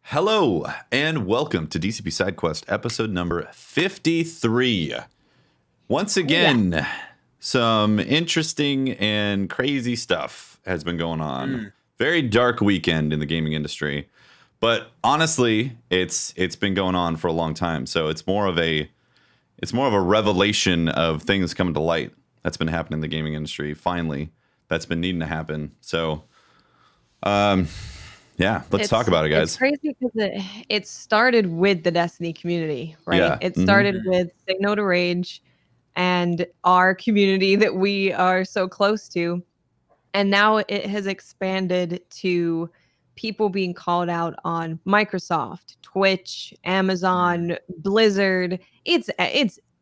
Hello, and welcome to DCP SideQuest episode number 53. Once again, some interesting and crazy stuff has been going on. Very dark weekend in the gaming industry. But honestly, it's been going on for a long time. So it's more of a revelation of things coming to light that's been happening in the gaming industry. Finally, that's been needing to happen. So yeah, let's talk about it, guys. It's crazy because it started with the Destiny community, right? Yeah. It started with Say No to Rage and our community that we are so close to. And now it has expanded to people being called out on Microsoft, Twitch, Amazon, Blizzard. It's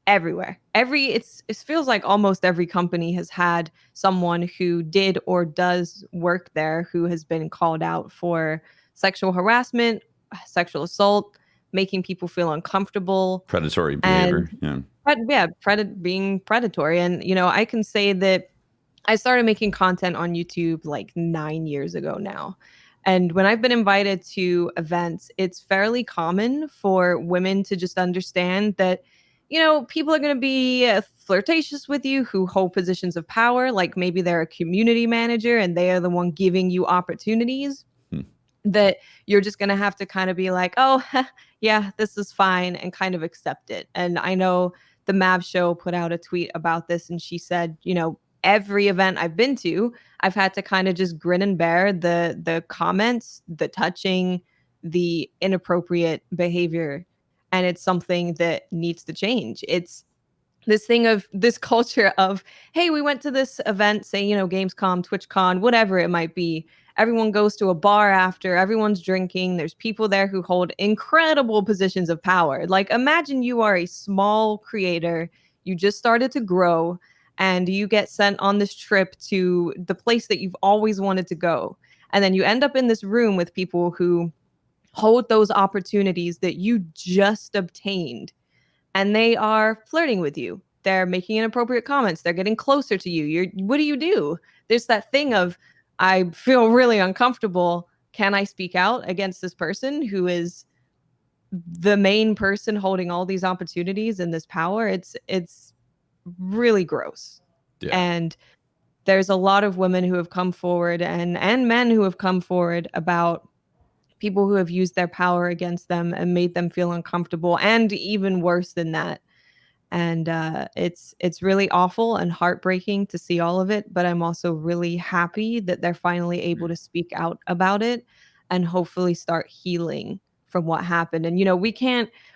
everywhere. It feels like almost every company has had someone who did or does work there who has been called out for sexual harassment, sexual assault, making people feel uncomfortable, Predatory behavior. being predatory. And I can say that I started making content on YouTube like 9 years ago now. And when I've been invited to events, it's fairly common for women to just understand that, people are going to be flirtatious with you who hold positions of power. Like maybe they're a community manager and they are the one giving you opportunities. That you're just going to have to kind of be like, oh, yeah, this is fine, and kind of accept it. And I know the Mav Show put out a tweet about this, and she said, every event I've been to, I've had to kind of just grin and bear the comments, the touching, the inappropriate behavior. And it's something that needs to change. It's this thing of this culture of, hey, we went to this event, say, Gamescom, TwitchCon, whatever it might be. Everyone goes to a bar after, everyone's drinking. There's people there who hold incredible positions of power. Like, imagine you are a small creator, you just started to grow, and you get sent on this trip to the place that you've always wanted to go. And then you end up in this room with people who hold those opportunities that you just obtained, and they are flirting with you. They're making inappropriate comments. They're getting closer to you. What do you do? There's that thing of, I feel really uncomfortable. Can I speak out against this person who is the main person holding all these opportunities and this power? It's really gross. Yeah. And there's a lot of women who have come forward and men who have come forward about people who have used their power against them and made them feel uncomfortable, and even worse than that. And it's really awful and heartbreaking to see all of it, but I'm also really happy that they're finally able to speak out about it and hopefully start healing from what happened. And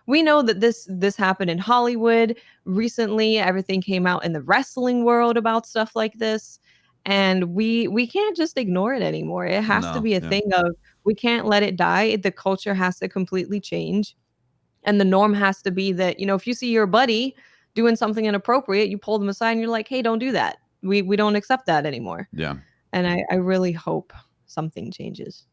we know that this happened in Hollywood recently. Everything came out in the wrestling world about stuff like this, and we can't just ignore it anymore. It has to be a thing of, we can't let it die. The culture has to completely change. And the norm has to be that, if you see your buddy doing something inappropriate, you pull them aside and you're like, hey, don't do that. We don't accept that anymore. Yeah. And I really hope something changes.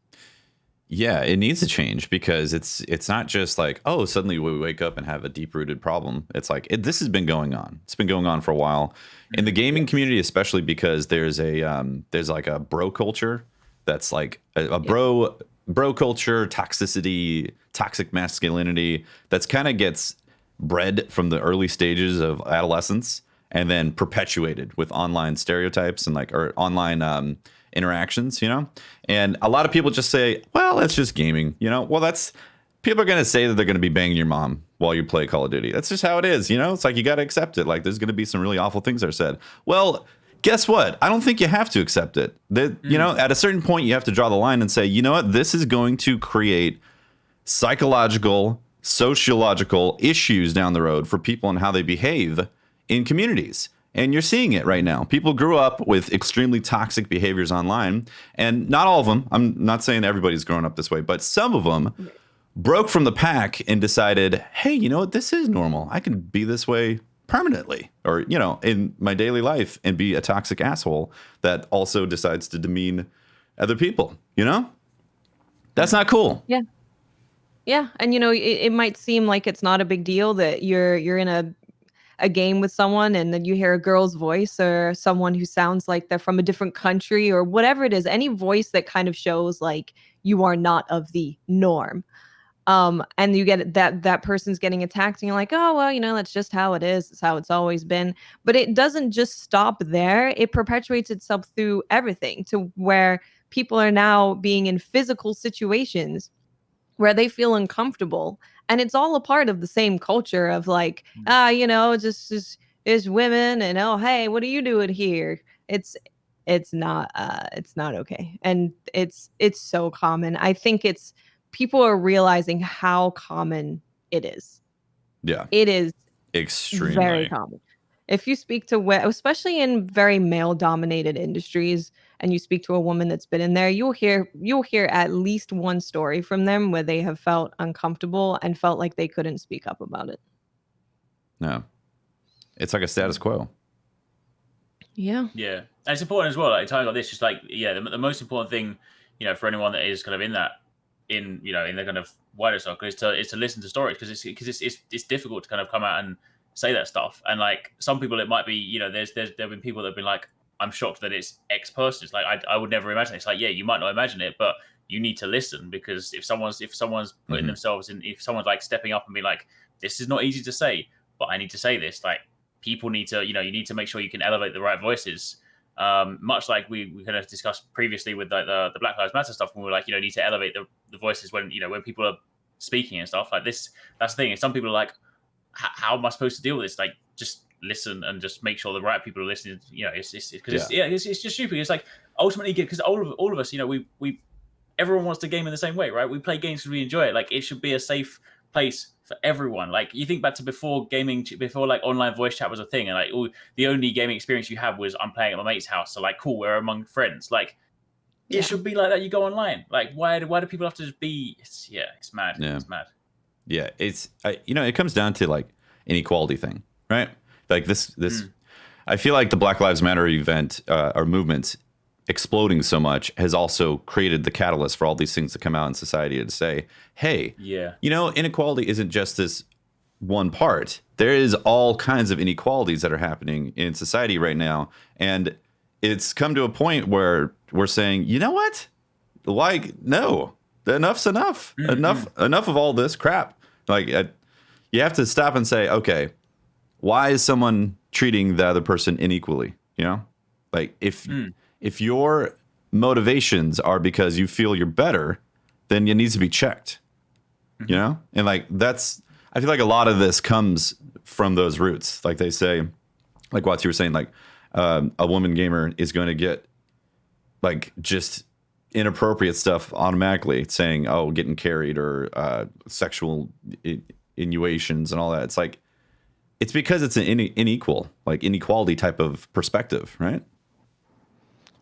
Yeah, it needs to change, because it's not just like, oh, suddenly we wake up and have a deep-rooted problem. It's like, this has been going on. It's been going on for a while in the gaming community, especially because there's like a bro culture that's like a bro culture, toxicity, toxic masculinity that's kind of gets bred from the early stages of adolescence and then perpetuated with online stereotypes and or online interactions, and a lot of people just say, well, that's just gaming, well, that's, people are going to say that they're going to be banging your mom while you play Call of Duty. That's just how it is. It's like, you got to accept it. Like, there's going to be some really awful things that are said. Well, guess what? I don't think you have to accept it. At a certain point, you have to draw the line and say, you know what? This is going to create psychological, sociological issues down the road for people and how they behave in communities. And you're seeing it right now. People grew up with extremely toxic behaviors online, and not all of them. I'm not saying everybody's grown up this way, but some of them broke from the pack and decided, hey, you know what? This is normal. I can be this way permanently, or, in my daily life, and be a toxic asshole that also decides to demean other people, That's not cool. Yeah. Yeah. And, it might seem like it's not a big deal that you're in a a game with someone and then you hear a girl's voice or someone who sounds like they're from a different country or whatever it is, any voice that kind of shows like you are not of the norm. And you get that person's getting attacked and you're like, oh well, that's just how it is, it's how it's always been. But it doesn't just stop there, it perpetuates itself through everything to where people are now being in physical situations where they feel uncomfortable, and it's all a part of the same culture of like, just is women, and oh hey, what are you doing here? It's not okay, and it's so common. I think it's people are realizing how common it is. Yeah. It is very Extremely. common. If you speak to especially in very male dominated industries, and you speak to a woman that's been in there, you'll hear at least one story from them where they have felt uncomfortable and felt like they couldn't speak up about it. No. It's like a status quo. Yeah. Yeah, and it's important as well. Like talking about this, just like the most important thing, for anyone that is kind of in the kind of wider circle is to listen to stories, because it's difficult to kind of come out and say that stuff. And like some people, it might be there've been people that have been like, I'm shocked that it's X person. It's like I would never imagine it. It's like, yeah, you might not imagine it, but you need to listen, because if someone's putting themselves in, if someone's like stepping up and being like, this is not easy to say, but I need to say this, like people need to, you need to make sure you can elevate the right voices. Much like we kind of discussed previously with like the Black Lives Matter stuff, when we were like, need to elevate the voices when when people are speaking and stuff like this. That's the thing. And some people are like, how am I supposed to deal with this? Like, just listen and just make sure the right people are listening. It's just stupid. It's like ultimately, because all of us, we everyone wants to game in the same way, right? We play games because we enjoy it. Like, it should be a safe place for everyone. Like, you think back to before like online voice chat was a thing, and like the only gaming experience you had was I'm playing at my mate's house. So like, cool, we're among friends. Like, it should be like that. You go online. Like, why do people have to just be? It's mad. Yeah. It's mad. Yeah, it comes down to like inequality thing, right? Like this. I feel like the Black Lives Matter event or movement exploding so much has also created the catalyst for all these things to come out in society to say, hey, inequality isn't just this one part. There is all kinds of inequalities that are happening in society right now. And it's come to a point where we're saying, you know what? Like, no, enough's enough. Enough of all this crap. Like, you have to stop and say, okay, why is someone treating the other person unequally? Like if your motivations are because you feel you're better, then it needs to be checked. And like I feel like a lot of this comes from those roots. Like they say, like what you were saying, like a woman gamer is going to get like just inappropriate stuff automatically, saying, oh, getting carried or sexual innuations and all that. It's like, it's because it's an inequality type of perspective, right?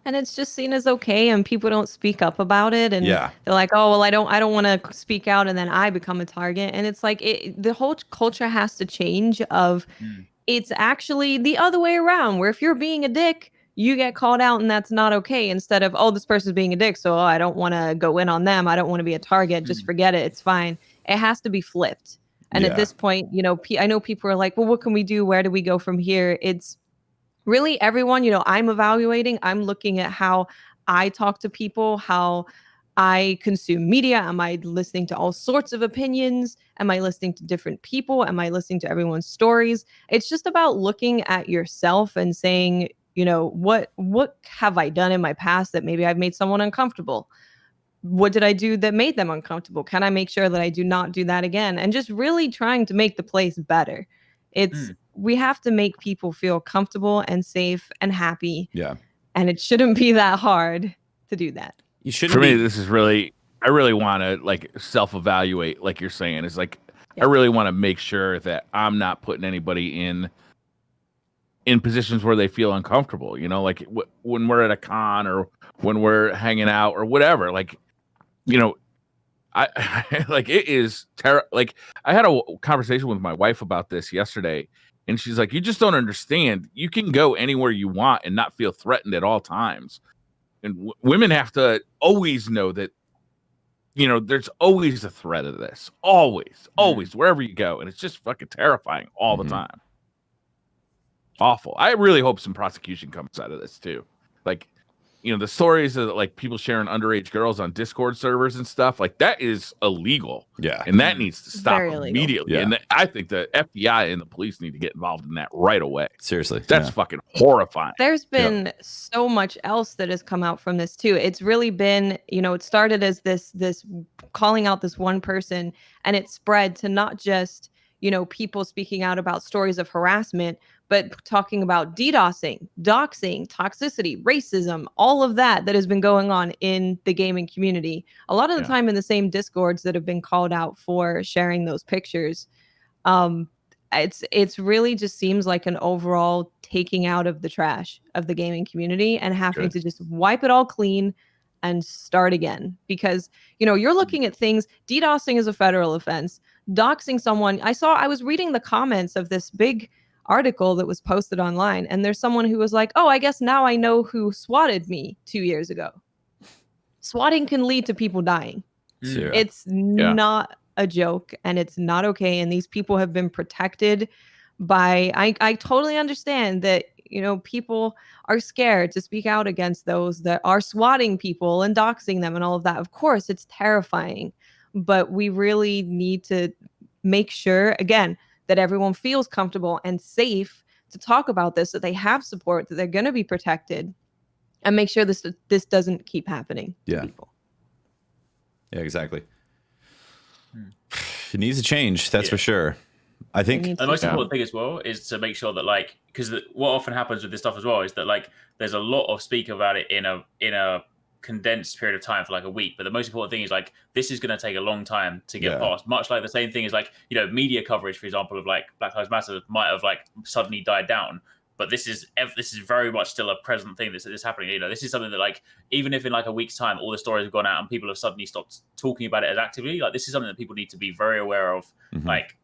And it's just seen as okay, and people don't speak up about it, and they're like, oh well, I don't want to speak out, and then I become a target. And it's like the whole culture has to change of it's actually the other way around, where if you're being a dick, you get called out, and that's not okay, instead of, oh, this person's being a dick, so I don't want to go in on them, I don't want to be a target, just forget it, it's fine. It has to be flipped. And at this point, I know people are like, well, what can we do? Where do we go from here? It's really everyone, I'm evaluating, I'm looking at how I talk to people, how I consume media. Am I listening to all sorts of opinions? Am I listening to different people? Am I listening to everyone's stories? It's just about looking at yourself and saying, what have I done in my past that maybe I've made someone uncomfortable? What did I do that made them uncomfortable? Can I make sure that I do not do that again? And just really trying to make the place better. We have to make people feel comfortable and safe and happy. Yeah. And it shouldn't be that hard to do that. You shouldn't. For me, this is really, I really want to like self-evaluate, like you're saying. It's like, I really want to make sure that I'm not putting anybody in positions where they feel uncomfortable, like when we're at a con or when we're hanging out or whatever, like, I like it is like I had a conversation with my wife about this yesterday, and she's like, you just don't understand. You can go anywhere you want and not feel threatened at all times. And women have to always know that, there's always a threat of this. Always, wherever you go. And it's just fucking terrifying all the time. awful. I really hope some prosecution comes out of this too. Like, the stories of like people sharing underage girls on Discord servers and stuff, like that is illegal. Yeah. And that needs to stop Very illegal. immediately. Yeah. And I think the FBI and the police need to get involved in that right away. Seriously. That's fucking horrifying. There's been so much else that has come out from this too. It's really been, it started as this calling out this one person, and it spread to not just, people speaking out about stories of harassment, but talking about DDoSing, doxing, toxicity, racism, all of that has been going on in the gaming community. A lot of the time in the same Discords that have been called out for sharing those pictures. It's really just seems like an overall taking out of the trash of the gaming community and having to just wipe it all clean and start again. Because, you're looking at things, DDoSing is a federal offense. Doxing someone, I was reading the comments of this big article that was posted online, and there's someone who was like, oh, I guess now I know who swatted me 2 years ago. Swatting can lead to people dying. It's not a joke, and it's not okay. And these people have been protected by, I totally understand that, people are scared to speak out against those that are swatting people and doxing them and all of that. Of course, it's terrifying, but we really need to make sure, again, that everyone feels comfortable and safe to talk about this, that they have support, that they're going to be protected, and make sure this doesn't keep happening. Yeah. Yeah, exactly. It needs to change. That's for sure. I think the most important thing as well is to make sure that, like, because what often happens with this stuff as well is that, like, there's a lot of speak about it in a condensed period of time for like a week, but the most important thing is, like, this is going to take a long time to get past. Much like the same thing is, like, media coverage, for example, of like Black Lives Matter might have like suddenly died down, but this is very much still a present thing that's happening. This is something that, like, even if in like a week's time all the stories have gone out and people have suddenly stopped talking about it as actively, like, this is something that people need to be very aware of, like,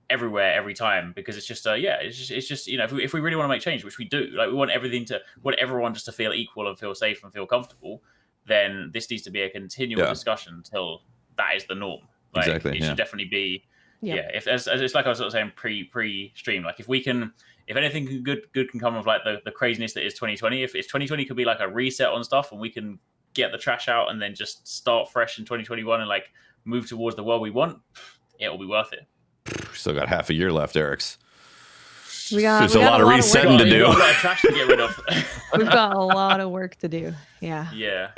everywhere, every time, because it's just it's just if we really want to make change, which we do, like, we want everyone just to feel equal and feel safe and feel comfortable, then this needs to be a continual discussion until that is the norm. Like, exactly. It should definitely be. If as it's like I was sort of saying pre-stream, like, if anything good can come of like the craziness that is 2020, if 2020 could be like a reset on stuff and we can get the trash out and then just start fresh in 2021 and like move towards the world we want, it'll be worth it. Still got half a year left, Eric's. There's a lot of resetting to do. We've got a lot of trash to get rid of. We've got a lot of work to do. Yeah.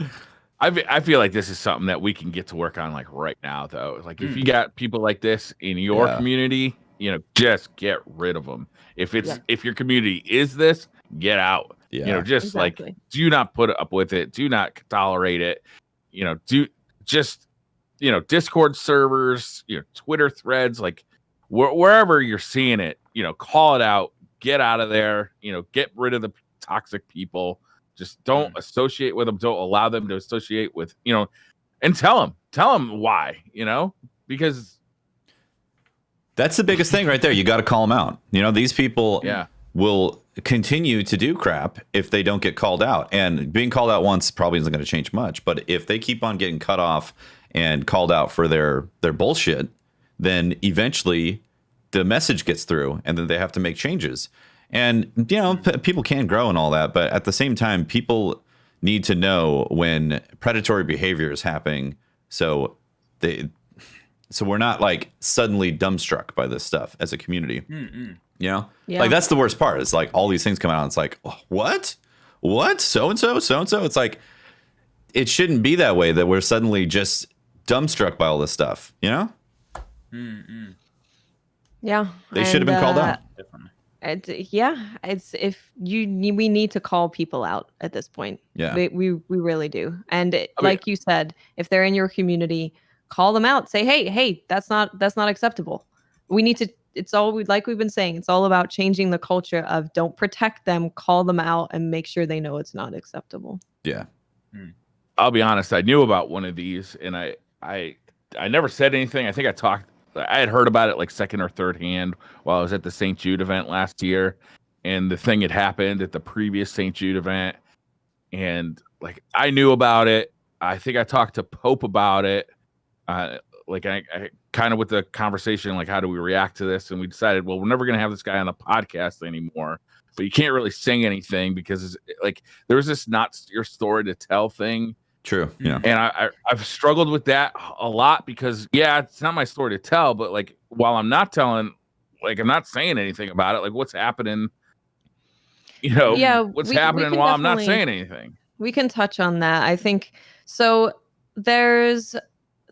I feel like this is something that we can get to work on like right now, though. Like, if you got people like this in your community, just get rid of them. If your community is this, get out. Like, do not put up with it. Do not tolerate it. Discord servers, Twitter threads, like wherever you're seeing it, call it out, get out of there, get rid of the toxic people. Just don't associate with them. Don't allow them to associate with, and tell them why, because that's the biggest thing right there. You got to call them out. These people will continue to do crap if they don't get called out, and being called out once probably isn't going to change much. But if they keep on getting cut off and called out for their bullshit, then eventually the message gets through, and then they have to make changes. And, people can grow and all that, but at the same time, people need to know when predatory behavior is happening. So we're not like suddenly dumbstruck by this stuff as a community. Like, that's the worst part. It's like all these things come out and it's like, what? So-and-so? It's like, it shouldn't be that way, that we're suddenly just dumbstruck by all this stuff, Yeah. They should have been called out. We need to call people out at this point. We really do. And like you said, if they're in your community, call them out. Say, hey, that's not acceptable. We need to. It's all like we've been saying. It's all about changing the culture of don't protect them, call them out, and make sure they know it's not acceptable. Yeah. I'll be honest. I knew about one of these, and I never said anything. I think I had heard about it like second or third hand while I was at the St. Jude event last year, and the thing had happened at the previous St. Jude event, and like I knew about it. I think I talked to Pope about it. I kind of with the conversation, like, how do we react to this? And we decided, well, we're never going to have this guy on the podcast anymore. but you can't really sing anything because like there's this not your story to tell thing. True. Yeah. And I've struggled with that a lot because it's not my story to tell, but like while I'm not telling, like I'm not saying anything about it, like what's happening, what's happening while I'm not saying anything. We can touch on that. I think so. There's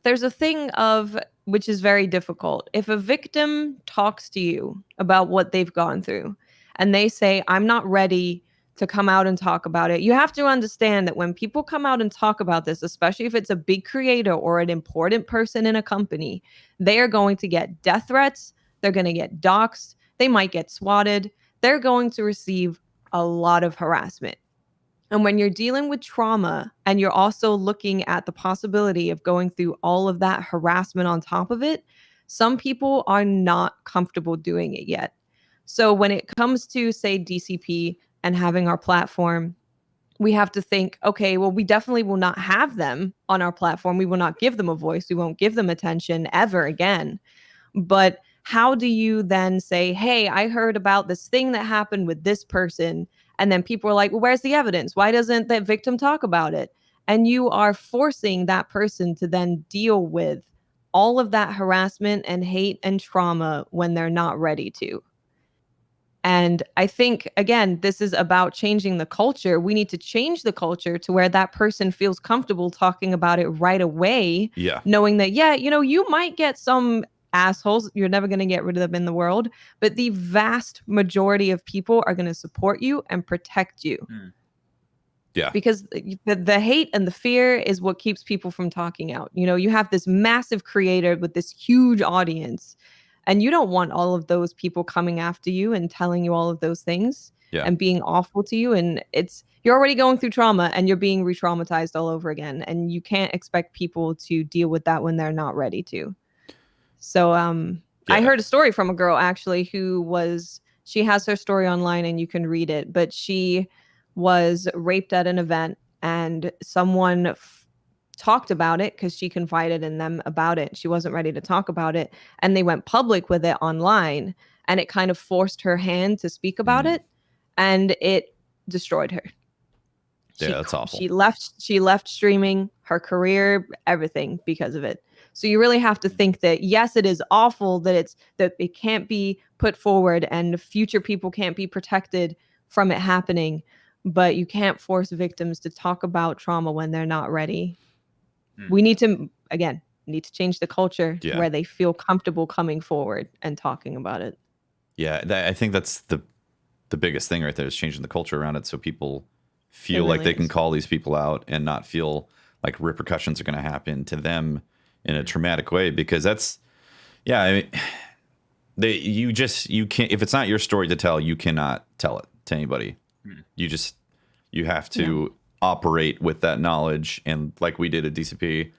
a thing of which is very difficult. If a victim talks to you about what they've gone through and they say, I'm not ready to come out and talk about it, you have to understand that when people come out and talk about this, especially if it's a big creator or an important person in a company, they are going to get death threats. They're going to get doxxed. They might get swatted. They're going to receive a lot of harassment. And when you're dealing with trauma and you're also looking at the possibility of going through all of that harassment on top of it, some people are not comfortable doing it yet. So when it comes to, say, DCP and having our platform, we have to think, okay, well, we definitely will not have them on our platform. We will not give them a voice. We won't give them attention ever again. But how do you then say, hey, I heard about this thing that happened with this person, and then people are like, well, where's the evidence? Why doesn't that victim talk about it? And you are forcing that person to then deal with all of that harassment and hate and trauma when they're not ready to. And I think, again, this is about changing the culture. We need to change the culture to where that person feels comfortable talking about it right away. Yeah. Knowing that, you might get some assholes. You're never going to get rid of them in the world. But the vast majority of people are going to support you and protect you. Yeah. Because the hate and the fear is what keeps people from talking out. You have this massive creator with this huge audience, and you don't want all of those people coming after you and telling you all of those things and being awful to you. And you're already going through trauma and you're being re-traumatized all over again. And you can't expect people to deal with that when they're not ready to. So I heard a story from a girl actually she has her story online and you can read it, but she was raped at an event and someone talked about it because she confided in them about it. She wasn't ready to talk about it. And they went public with it online, and it kind of forced her hand to speak about it, and it destroyed her. That's awful. She left streaming, her career, everything because of it. So you really have to think that, yes, it is awful that it can't be put forward and future people can't be protected from it happening, but you can't force victims to talk about trauma when they're not ready. We need to change the culture where they feel comfortable coming forward and talking about it. Yeah, I think that's the biggest thing right there, is changing the culture around it so people feel like they can call these people out and not feel like repercussions are going to happen to them in a traumatic way. Because that's, you can't, if it's not your story to tell, you cannot tell it to anybody. You have to operate with that knowledge, and like we did at DCP,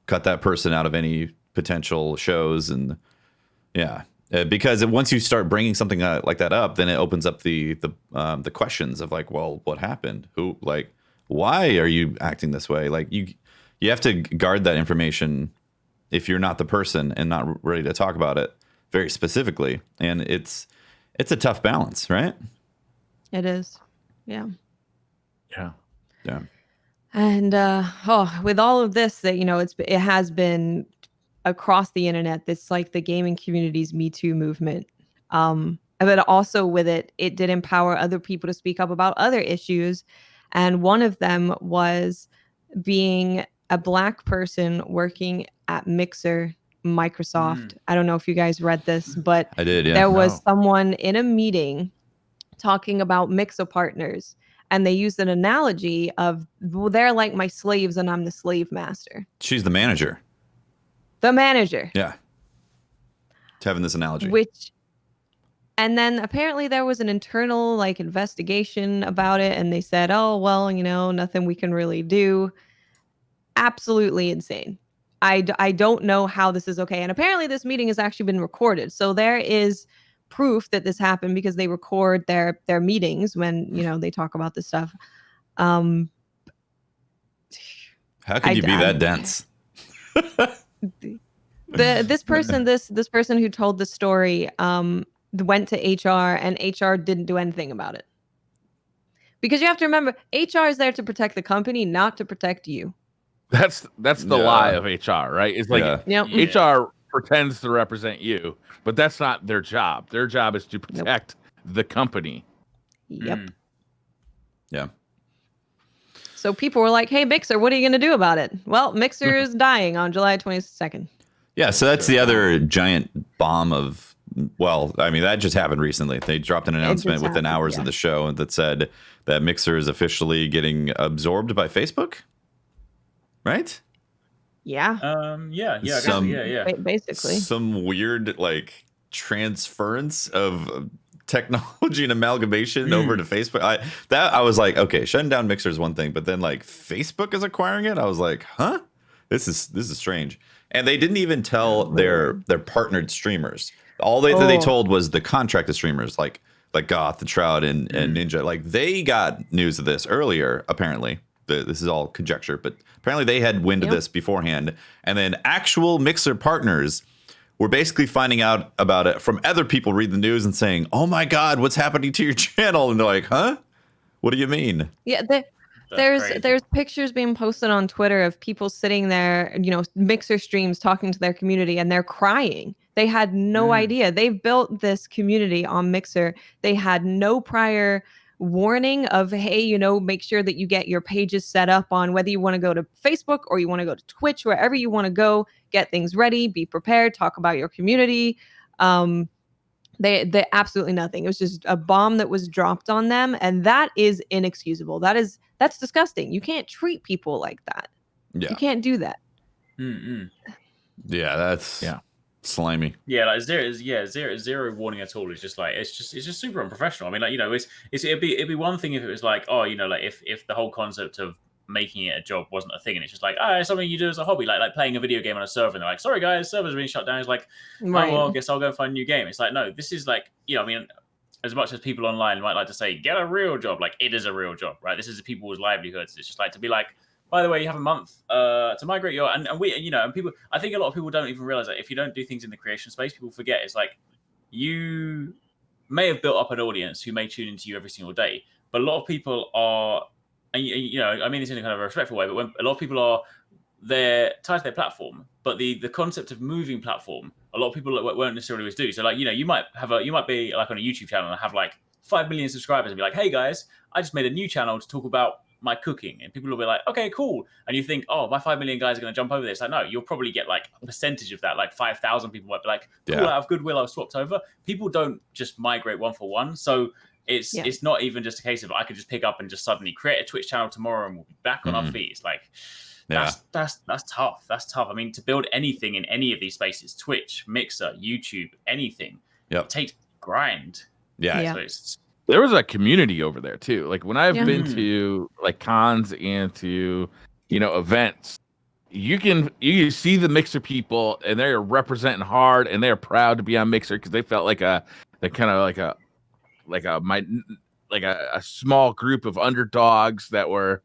cut that person out of any potential shows. And because once you start bringing something like that up, then it opens up the questions of like, well, what happened? Who, like, why are you acting this way? Like you have to guard that information if you're not the person and not ready to talk about it very specifically. And it's a tough balance, right? It is. Yeah. And with all of this, that it has been across the internet. It's like the gaming community's Me Too movement. But also with it did empower other people to speak up about other issues. And one of them was being a Black person working at Microsoft. I don't know if you guys read this, but I did. Yeah. There was someone in a meeting talking about Mixer partners. And they used an analogy of, well, they're like my slaves and I'm the slave master. She's the manager. The manager. Yeah. It's having this analogy. And then apparently there was an internal investigation about it. And they said, oh, well, nothing we can really do. Absolutely insane. I don't know how this is okay. And apparently this meeting has actually been recorded. So there is proof that this happened because they record their meetings when they talk about this stuff. How could you be that dense? This person who told the story, went to HR and HR didn't do anything about it. Because you have to remember, HR is there to protect the company, not to protect you. That's the lie of HR, right? It's like HR pretends to represent you, but that's not their job. Their job is to protect the company. Yep. Yeah. So people were like, hey, Mixer, what are you going to do about it? Well, Mixer is dying on July 22nd. Yeah, so that's the other giant bomb of, well, I mean, that just happened recently. They dropped an announcement within hours of the show that said that Mixer is officially getting absorbed by Facebook, right? Yeah. Basically. Some weird, like, transference of technology and amalgamation over to Facebook. I was like, okay, shutting down Mixer is one thing, but then, like, Facebook is acquiring it? I was like, huh? This is strange. And they didn't even tell their partnered streamers. All they told was the contracted streamers, like Goth, the Shroud, and Ninja. Like, they got news of this earlier, apparently. This is all conjecture, but apparently they had wind of this beforehand. And then actual Mixer partners were basically finding out about it from other people reading the news and saying, oh my God, what's happening to your channel? And they're like, huh? What do you mean? Yeah, there's pictures being posted on Twitter of people sitting there, Mixer streams talking to their community, and they're crying. They had no idea. They've built this community on Mixer. They had no prior warning of, hey, make sure that you get your pages set up on whether you want to go to Facebook or you want to go to Twitch, wherever you want to go, get things ready, be prepared, talk about your community. They absolutely nothing. It was just a bomb that was dropped on them, and that is inexcusable. That's disgusting. You can't treat people like that. Yeah. You can't do that. Yeah, that's slimy. Yeah, like zero warning at all. It's just like it's just super unprofessional. I mean, like, it'd be one thing if it was like, oh, like if the whole concept of making it a job wasn't a thing, and it's just like, it's something you do as a hobby, like playing a video game on a server, and they're like, sorry guys, server's being shut down. It's like, oh well, I guess I'll go find a new game. It's like, no, this is like, I mean, as much as people online might like to say, get a real job, like, it is a real job, right? This is people's livelihoods. It's just like to be like, by the way, you have a month to migrate your, and we, and people, I think a lot of people don't even realize that if you don't do things in the creation space, people forget. It's like, you may have built up an audience who may tune into you every single day, but a lot of people are, and I mean this in a kind of a respectful way, but when a lot of people they're tied to their platform, but the concept of moving platform, a lot of people won't necessarily always do. So like, you might be like on a YouTube channel and have like 5 million subscribers and be like, hey guys, I just made a new channel to talk about my cooking, and people will be like, okay, cool. And you think, oh, my 5 million guys are going to jump over this. Like, no, you'll probably get like a percentage of that, like 5,000 people might be like, cool, out of goodwill, I've swapped over. People don't just migrate one for one. So it's not even just a case of I could just pick up and just suddenly create a Twitch channel tomorrow and we'll be back on our feet. It's like, that's tough. That's tough. I mean, to build anything in any of these spaces, Twitch, Mixer, YouTube, anything, it takes grind. So there was a community over there too. Like when I've been to like cons and to events, you can see the Mixer people, and they're representing hard, and they're proud to be on Mixer because they felt like a small group of underdogs that were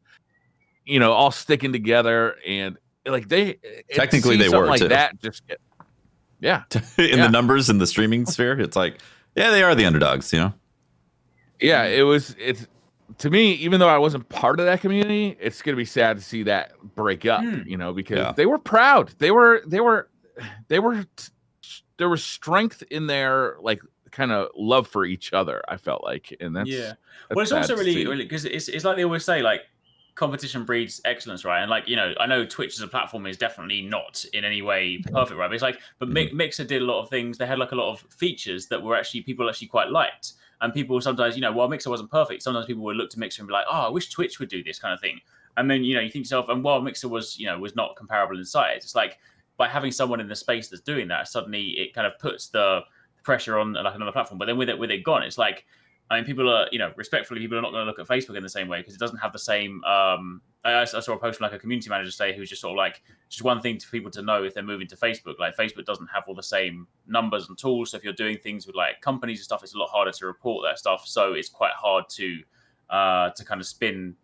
all sticking together, and like they technically they were like too. That just the numbers in the streaming sphere, it's like they are the underdogs, it's to me, even though I wasn't part of that community, it's gonna be sad to see that break up, because they were proud. There was strength in their like kind of love for each other, I felt like, and that's well, it's also really because it's like they always say, like, competition breeds excellence, right? And like, I know Twitch as a platform is definitely not in any way perfect, right? But it's like, Mixer did a lot of things. They had like a lot of features that were people actually quite liked. And people sometimes, while Mixer wasn't perfect, sometimes people would look to Mixer and be like, oh, I wish Twitch would do this kind of thing. And then, you think to yourself, and while Mixer was not comparable in size, it's like by having someone in the space that's doing that, suddenly it kind of puts the pressure on like another platform. But then with it gone, it's like, I mean, people are, respectfully, people are not going to look at Facebook in the same way because it doesn't have the same. I saw a post from like a community manager say who's just sort of like, just one thing for people to know if they're moving to Facebook. Like, Facebook doesn't have all the same numbers and tools. So if you're doing things with like companies and stuff, it's a lot harder to report that stuff. So it's quite hard to kind of spin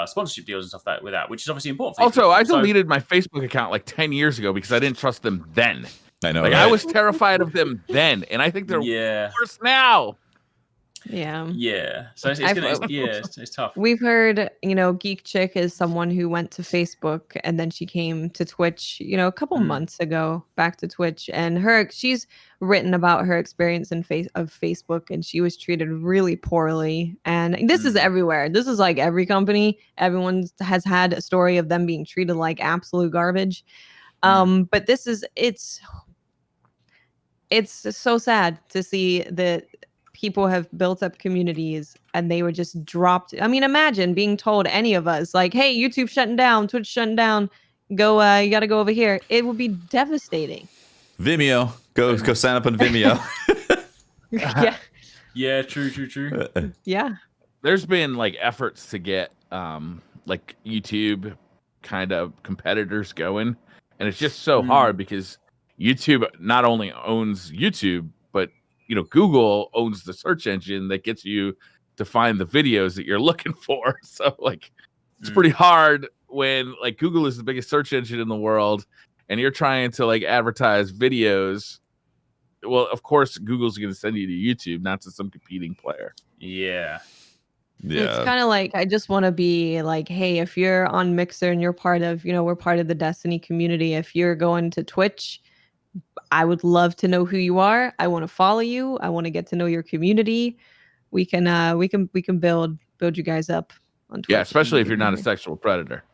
sponsorship deals and stuff with that, which is obviously important. Also, I deleted my Facebook account like 10 years ago because I didn't trust them then. I know. Like right? I was terrified of them then, and I think they're worse now. Yeah. So it's tough. We've heard, Geek Chick is someone who went to Facebook and then she came to Twitch, a couple months ago, back to Twitch, and she's written about her experience of Facebook, and she was treated really poorly. And this is everywhere. This is like every company. Everyone has had a story of them being treated like absolute garbage. But it's so sad to see that people have built up communities and they were just dropped. I mean, imagine being told, any of us, like, hey, YouTube shutting down, Twitch shutting down, go, you got to go over here. It would be devastating. Vimeo, go sign up on Vimeo. Yeah, true. Yeah. There's been like efforts to get like YouTube kind of competitors going, and it's just so hard because YouTube not only owns YouTube, but Google owns the search engine that gets you to find the videos that you're looking for. So like it's pretty hard when like Google is the biggest search engine in the world and you're trying to like advertise videos. Well, of course Google's going to send you to YouTube, not to some competing player. Yeah. It's kind of like, I just want to be like, hey, if you're on Mixer and you're part of, we're part of the Destiny community, if you're going to Twitch, I would love to know who you are. I want to follow you. I want to get to know your community. We can build you guys up on Twitch. Yeah, especially if you're not a sexual predator.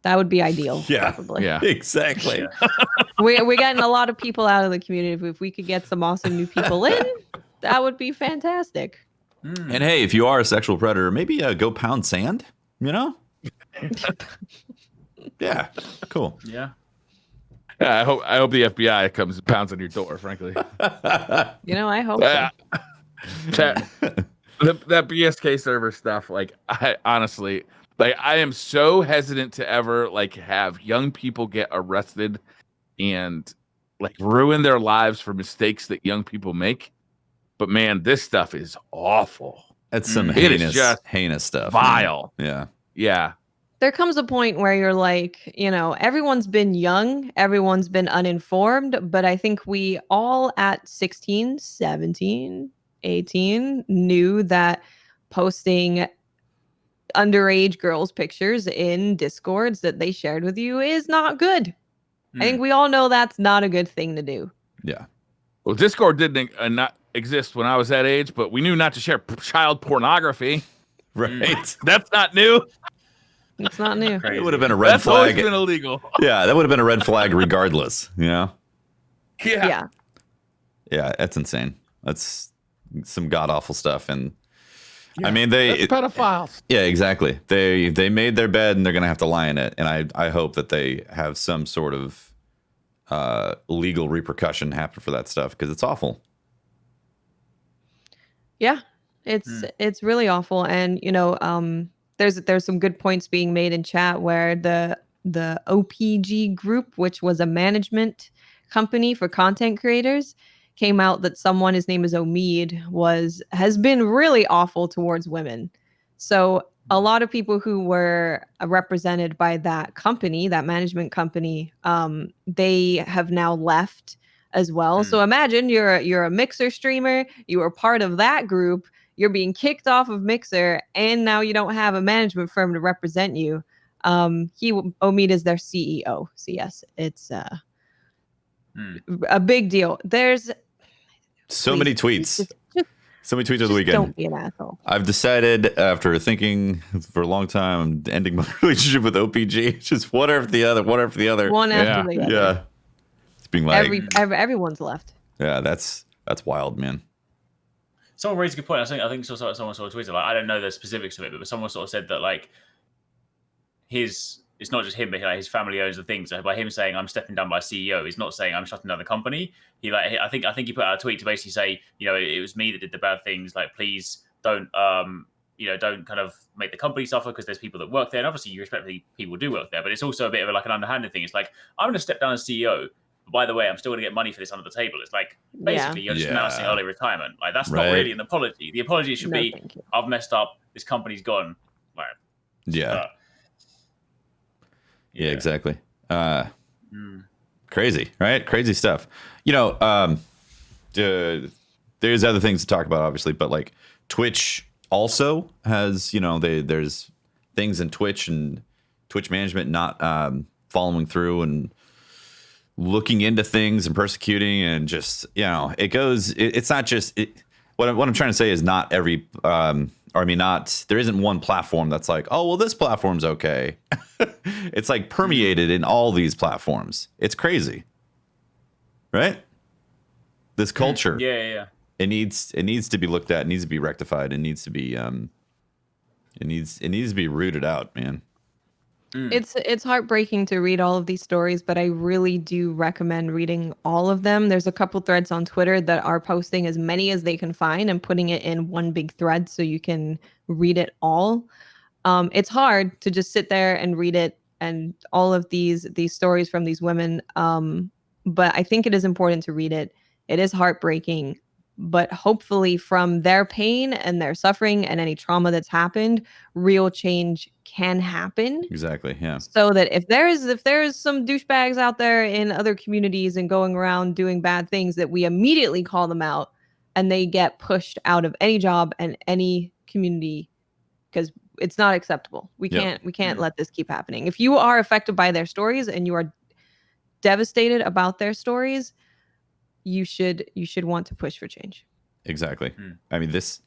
That would be ideal. Yeah, probably. Yeah, exactly. We're getting a lot of people out of the community. If we could get some awesome new people in, that would be fantastic. And hey, if you are a sexual predator, maybe go pound sand. Yeah, cool. Yeah. Yeah, I hope the FBI comes and pounds on your door, frankly. I hope so. That BSK server stuff, like I honestly, like I am so hesitant to ever like have young people get arrested and like ruin their lives for mistakes that young people make. But man, this stuff is awful. That's some heinous stuff. Vile. Man. Yeah. There comes a point where you're like, everyone's been young, everyone's been uninformed, but I think we all at 16, 17, 18 knew that posting underage girls' pictures in Discords that they shared with you is not good. I think we all know that's not a good thing to do. Yeah. Well, Discord didn't not exist when I was that age, but we knew not to share child pornography. Right. That's not new. It's not new. It would have been a red flag. Always been illegal. Yeah, that would have been a red flag regardless. Yeah. Yeah, that's insane. That's some god awful stuff. And I mean, that's pedophiles. Yeah, exactly. They made their bed and they're gonna have to lie in it. And I hope that they have some sort of legal repercussion happen for that stuff because it's awful. Yeah, it's really awful. And there's some good points being made in chat where the OPG group, which was a management company for content creators, came out that someone, his name is Omid, has been really awful towards women. So a lot of people who were represented by that company, that management company, they have now left as well. So imagine you're a Mixer streamer, you were part of that group, you're being kicked off of Mixer, and now you don't have a management firm to represent you. Omid is their CEO. So yes, it's a big deal. There's so many tweets. So many tweets over the weekend. Don't be an asshole. I've decided after thinking for a long time, I'm ending my relationship with OPG. Just one after the other. One after the other. One after the other. Yeah. It's being like everyone's left. Yeah, that's wild, man. Someone raised a good point. I think someone sort of tweeted, like, I don't know the specifics of it, but someone sort of said that like it's not just him, but like his family owns the thing. So by him saying I'm stepping down by CEO, he's not saying I'm shutting down the company. I think he put out a tweet to basically say, it was me that did the bad things. Like, please don't don't kind of make the company suffer because there's people that work there. And obviously you respect people who do work there, but it's also a bit of like an underhanded thing. It's like, I'm going to step down as CEO. But by the way, I'm still going to get money for this under the table. It's like, basically, you're just announcing early retirement. Like, that's not really an apology. The apology should be, I've messed up. This company's gone. Like, yeah, exactly. Crazy, right? Crazy stuff. There's other things to talk about, obviously, but like Twitch also has, there's things in Twitch and Twitch management not following through and looking into things and persecuting, and just, it's not just what I'm trying to say is not every there isn't one platform that's like, oh well, this platform's okay. It's like permeated in all these platforms. It's crazy, right? This culture, yeah. It needs to be looked at. It needs to be rectified. It needs to be it needs to be rooted out, man. It's heartbreaking to read all of these stories, but I really do recommend reading all of them. There's a couple threads on Twitter that are posting as many as they can find and putting it in one big thread so you can read it all. It's hard to just sit there and read it and all of these stories from these women. But I think it is important to read it. It is heartbreaking, but hopefully from their pain and their suffering and any trauma that's happened, real change can happen. Exactly. Yeah. So that if there is some douchebags out there in other communities and going around doing bad things, that we immediately call them out and they get pushed out of any job and any community, because it's not acceptable. We can't let this keep happening. If you are affected by their stories and you are devastated about their stories, you should want to push for change. Exactly. I mean, this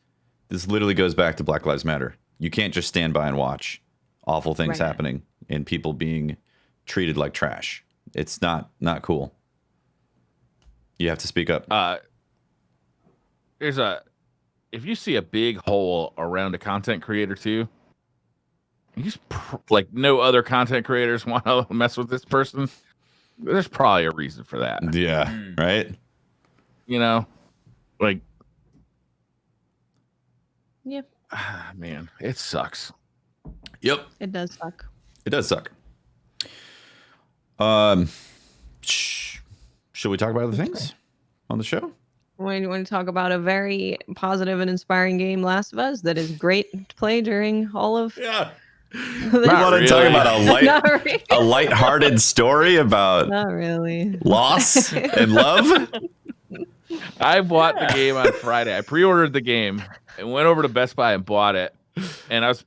literally goes back to Black Lives Matter. You can't just stand by and watch awful things happening and people being treated like trash. It's not cool. You have to speak up. If you see a big hole around a content creator too, you just like no other content creators want to mess with this person. There's probably a reason for that. Yeah. Right. Yeah. Man, it sucks. Yep. It does suck. It does suck. Should we talk about other things on the show? We want to talk about a very positive and inspiring game, Last of Us, that is great to play during all of. Yeah. We want to talk about a lighthearted story about not really loss and love. I bought the game on Friday. I pre-ordered the game and went over to Best Buy and bought it. And I was,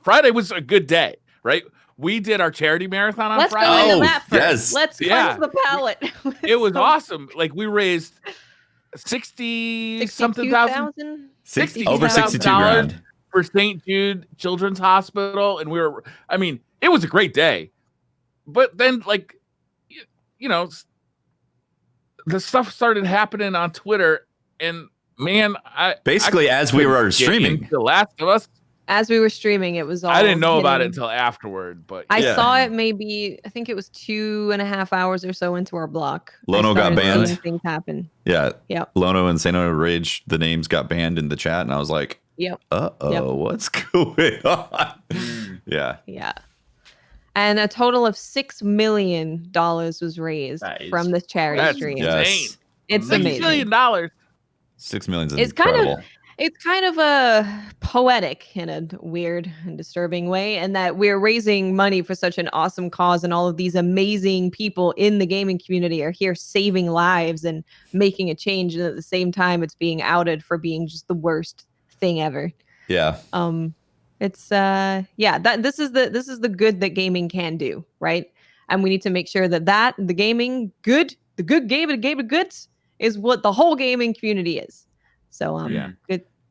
Friday was a good day, right? We did our charity marathon on Friday. Let's go into that first. Yes. Let's cleanse the palate. It was awesome. Like we raised 60-something thousand. Over 62 grand. For St. Jude Children's Hospital. And it was a great day. But then, the stuff started happening on Twitter, and man, as we were streaming The Last of Us. As we were streaming, it was all. I didn't know about it until afterward, but I saw it maybe. I think it was 2.5 hours or so into our block. Lono got banned. Things happen. Yeah. Yep. Lono and Sano Rage, the names got banned in the chat, and I was like, "Yep. What's going on?" Yeah. Yeah. And a total of $6 million was raised from this charity stream. Yes. It's amazing. $6 million. $6 million is incredible. It's kind of poetic in a weird and disturbing way, and that we're raising money for such an awesome cause, and all of these amazing people in the gaming community are here saving lives and making a change, and at the same time it's being outed for being just the worst thing ever. Yeah. It's this is the good that gaming can do, right? And we need to make sure that the gaming good, the good game of goods is what the whole gaming community is. So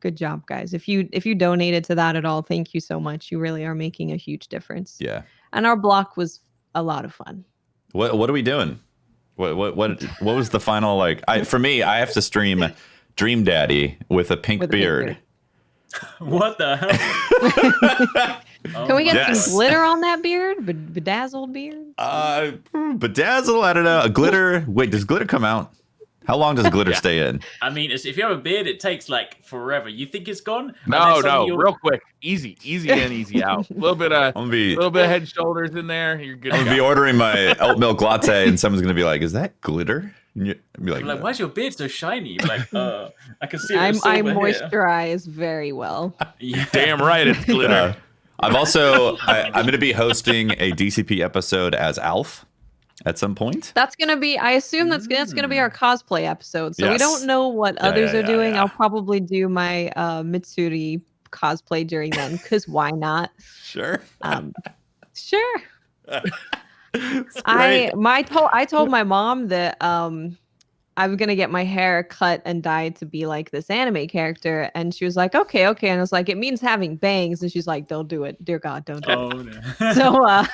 good job, guys. If you donated to that at all, thank you so much. You really are making a huge difference. Yeah. And our block was a lot of fun. What are we doing? What was the final for me, I have to stream Dream Daddy with a pink beard. What the hell? Can we get some glitter on that beard? Bedazzled beard? Bedazzle, I don't know. A glitter. Wait, does glitter come out? How long does glitter stay in? I mean, if you have a beard, it takes forever. You think it's gone? No, real quick, easy in, easy out. A little bit of head and shoulders in there. You're good. I'm gonna be ordering my oat milk latte, and someone's gonna be like, "Is that glitter?" And you'd be like, no. Why is your beard so shiny? I can see. I moisturize very well. Yeah. Damn right, it's glitter. I've also I'm gonna be hosting a DCP episode as Alf. at some point. That's gonna be. I assume that's gonna be our cosplay episode. So we Yes. don't know what Yeah, others yeah, are doing. yeah. I'll probably do my Mitsuri cosplay during then, because why not? Sure. Sure. It's great. I told my mom that I'm gonna get my hair cut and dyed to be like this anime character, and she was like, okay. And I was like, it means having bangs, and she's like, don't do it, dear God, don't do it. Oh no. So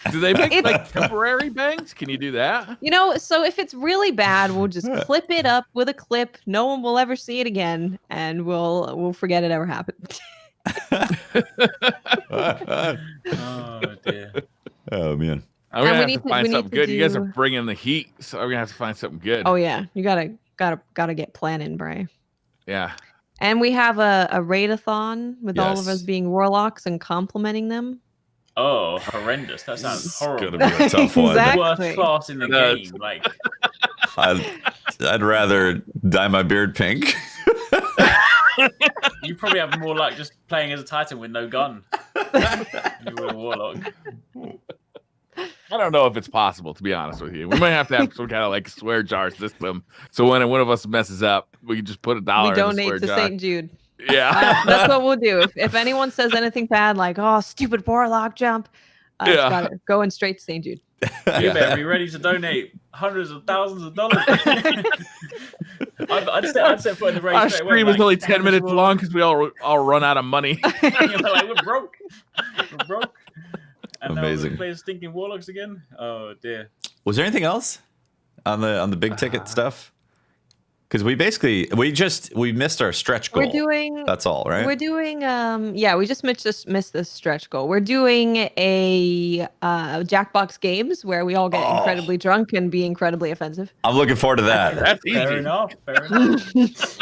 Do they make like temporary bangs? Can you do that? so if it's really bad, we'll just clip it up with a clip. No one will ever see it again, and we'll forget it ever happened. Oh dear. Oh man. I'm gonna And have we to need find to something good. You guys are do- bringing the heat, so I'm gonna have to find something good. Oh yeah, you gotta get planning, Bray. Yeah. And we have a raid-a-thon with all of us Yes. being warlocks and complimenting them. Oh, horrendous. That sounds It's horrible. gonna be a tough one. Exactly. Worst class in the No, game. Like, I'd rather dye my beard pink. you probably have more luck just playing as a Titan with no gun. You were a warlock. I don't know if it's possible, to be honest with you. We might have to have some kind of like swear jar system. So when one of us messes up, we can just put $1 We in the donate swear to jar. St. Jude. Yeah. That's what we'll do. If anyone says anything bad, like, oh, stupid warlock jump, it's Yeah. got it. Going straight to St. Jude. You Yeah. better be ready to donate hundreds of thousands of dollars. I'd set foot in the race. Our straight away, stream is like, only 10 "Damn, minutes we're long because we all run out of money. You're like, we're broke. We're broke. And Amazing. now we're playing stinking warlocks again. Oh dear. Was there anything else on the big ticket stuff? Because we missed our stretch goal. We're doing. That's all, right? We're doing. We just missed this stretch goal. We're doing a Jackbox Games where we all get incredibly drunk and be incredibly offensive. I'm looking forward to that. That's Fair easy. enough. Fair enough.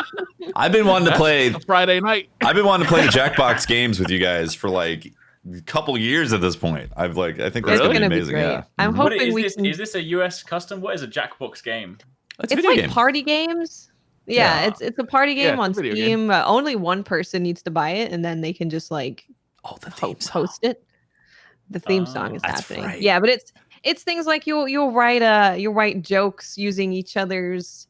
I've been wanting to play. That's a Friday night. I've been wanting to play the Jackbox games with you guys for like a couple years at this point. I think It's that's gonna be gonna be amazing. great. Yeah. I'm What hoping is we this? Is this a US custom? What is a Jackbox game? It's a It's video like game. party games. Yeah, Yeah. it's a party game Yeah, on it's a video Steam. Only one person needs to buy it, and then they can just like Oh, the theme song. post it. The theme song is That's happening. right. Yeah, but it's things like you'll write jokes using each other's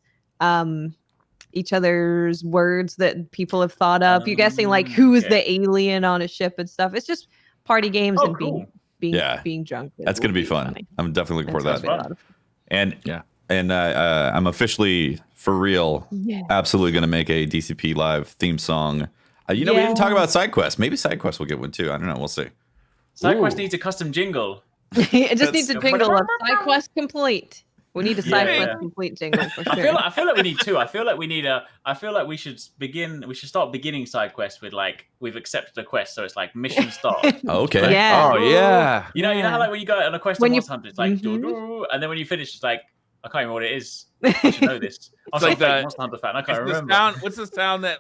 words that people have thought up. You're guessing like who is Okay. the alien on a ship and stuff. It's just party games Oh, and cool. being drunk. That's gonna be fun. funny. I'm definitely looking forward It's to gonna that. be a lot of fun. And Yeah. and I'm officially for real, Yeah. absolutely gonna make a DCP live theme song. We didn't talk about SideQuest. Maybe SideQuest will get one too. I don't know. We'll see. SideQuest Ooh. needs a custom jingle. It just needs a That's- jingle of SideQuest complete. We need a Yeah, SideQuest yeah. complete jingle for I sure. feel like we need two. I feel like we should start beginning SideQuest with like we've accepted a quest, so it's like mission start. Okay. Yeah. Oh, yeah. You know Yeah. how like when you go on a quest When on you- Monster Hunter, it's like Mhm. doo-doo, and then when you finish, it's like I can't remember what it is. I should know this. I was like like a fake the- Monster Hunter fan. I can't What's the remember. sound? What's the sound that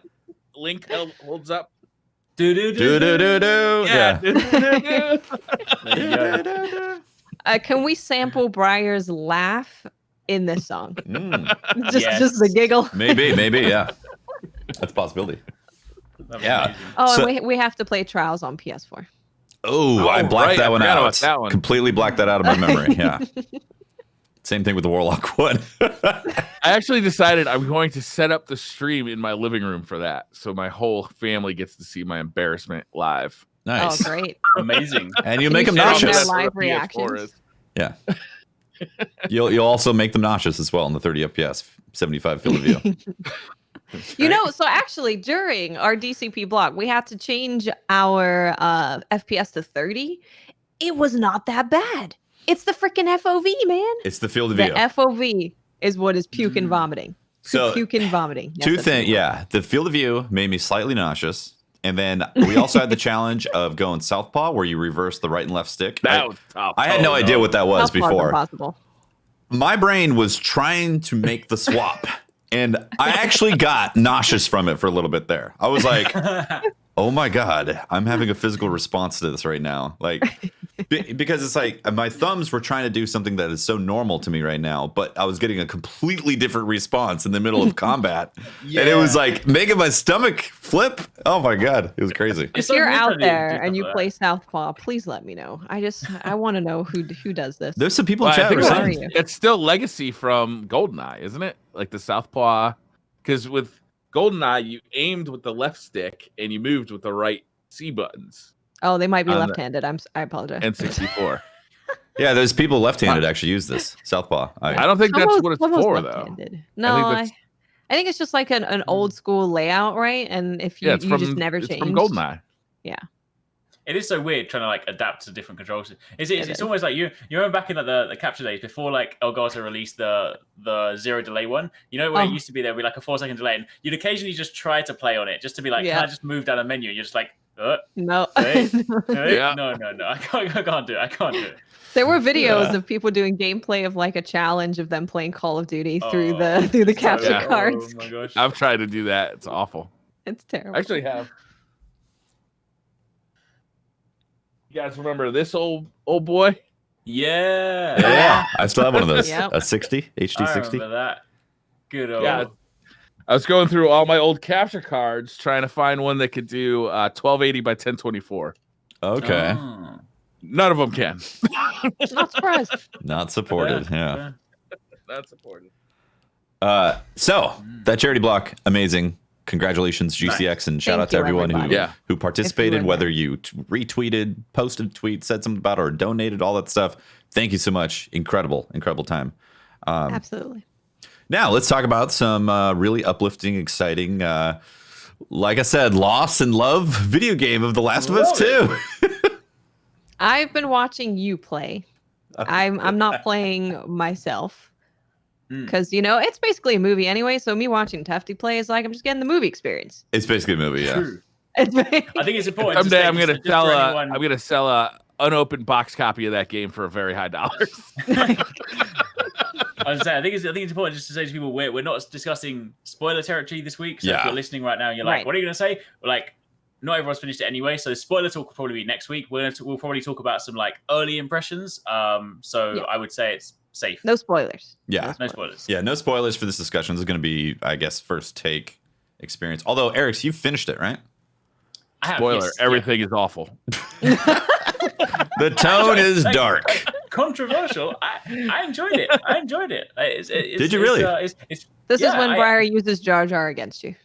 Link holds up? Do do do do. Yeah. There you go. Can we sample Briar's laugh in this song? Just Yes. the giggle. Maybe. Yeah. That's a possibility. That'd be Yeah. amazing. Oh, So- and we have to play Trials on PS4. Oh, I Oh, blacked right, that I one forgot out. about that one. Completely blacked that out of my memory. Yeah. Same thing with the Warlock one. I actually decided I'm going to set up the stream in my living room for that. So my whole family gets to see my embarrassment live. Nice. Oh, great. Amazing. And you Can make you them show them nauseous. their live That's what a PS4 reactions? is. Yeah. You'll also make them nauseous as well in the 30 FPS, 75 field of view. So actually during our DCP block, we had to change our FPS to 30. It was not that bad. It's the freaking FOV, man. It's the field of The view. FOV is what is puke and vomiting. So puke and vomiting. Yes, two that's things. what it Yeah. The field of view made me slightly nauseous. And then we also had the challenge of going southpaw where you reverse the right and left stick. That was tough. I had no idea what that was Southpaw's before. impossible. My brain was trying to make the swap. And I actually got nauseous from it for a little bit there. I was like, oh my God, I'm having a physical response to this right now. Like, Because it's like my thumbs were trying to do something that is so normal to me right now, but I was getting a completely different response in the middle of combat. Yeah. And it was like making my stomach flip. Oh my God. It was crazy. If so you're weird out trying to there do and stuff you like play Southpaw, please let me know. I want to know who does this. There's some people Well, in I chat think who are Who are saying you? it's still legacy from GoldenEye, isn't it? Like the Southpaw, because with GoldenEye, you aimed with the left stick and you moved with the right C buttons. Oh, they might be On the lefty-handed. I apologize. N64. yeah, there's people left-handed actually use this Southpaw. I don't think that's what it's Almost for, though. left-handed. No, I think it's just like an old school layout, right? And if you Yeah, it's you from just never it's changed. from GoldenEye. It is so weird trying to like adapt to different controls. It's is. almost like you remember back in like, the capture days before like Elgato released the zero delay one. You know where it used to be there would be like a 4-second delay, and you'd occasionally just try to play on it just to be like, can I just move down a menu? And you're just like, no. wait, Yeah. no, I can't do it. There were videos of people doing gameplay of like a challenge of them playing Call of Duty through Oh, the capture yeah. cards. Oh my gosh. I've tried to do that. It's awful. It's terrible. I actually have. You guys remember this old boy? Yeah. Yeah, I still have one of those. Yep. A 60, HD I 60. remember that. Good old. Yeah. I was going through all my old capture cards trying to find one that could do 1280 by 1024. Okay. Oh. None of them can. Not surprised. Not supported. Yeah. Not supported. So that charity block, amazing. Congratulations, GCX, and shout Thank out to you, everyone everybody. who participated, were whether you retweeted, posted a tweet, said something about it, or donated, all that stuff. Thank you so much. Incredible time. Absolutely. Now let's talk about some really uplifting, exciting, like I said, loss and love video game of The Last of Us 2. I've been watching you play. I'm not playing myself. Because, it's basically a movie anyway. So me watching Tufty play is like I'm just getting the movie experience. It's basically a movie, yeah. True. I think it's important. Someday I'm going gonna sell a unopened box copy of that game for a very high dollars. I was saying, I think it's important just to say to people we're not discussing spoiler territory this week. So if you're listening right now, and you're like, what are you going to say? We're like, not everyone's finished it anyway. So spoiler talk will probably be next week. We'll probably talk about some like early impressions. So I would say it's safe. No spoilers. Yeah. No spoilers. Yeah, no spoilers for this discussion. This is going to be, I guess, first take experience. Although, Eric, you finished it, right? I have, Spoiler, yes, everything is awful. The tone is dark. Controversial. I enjoyed it. Did you really? This is when Briar uses Jar Jar against you.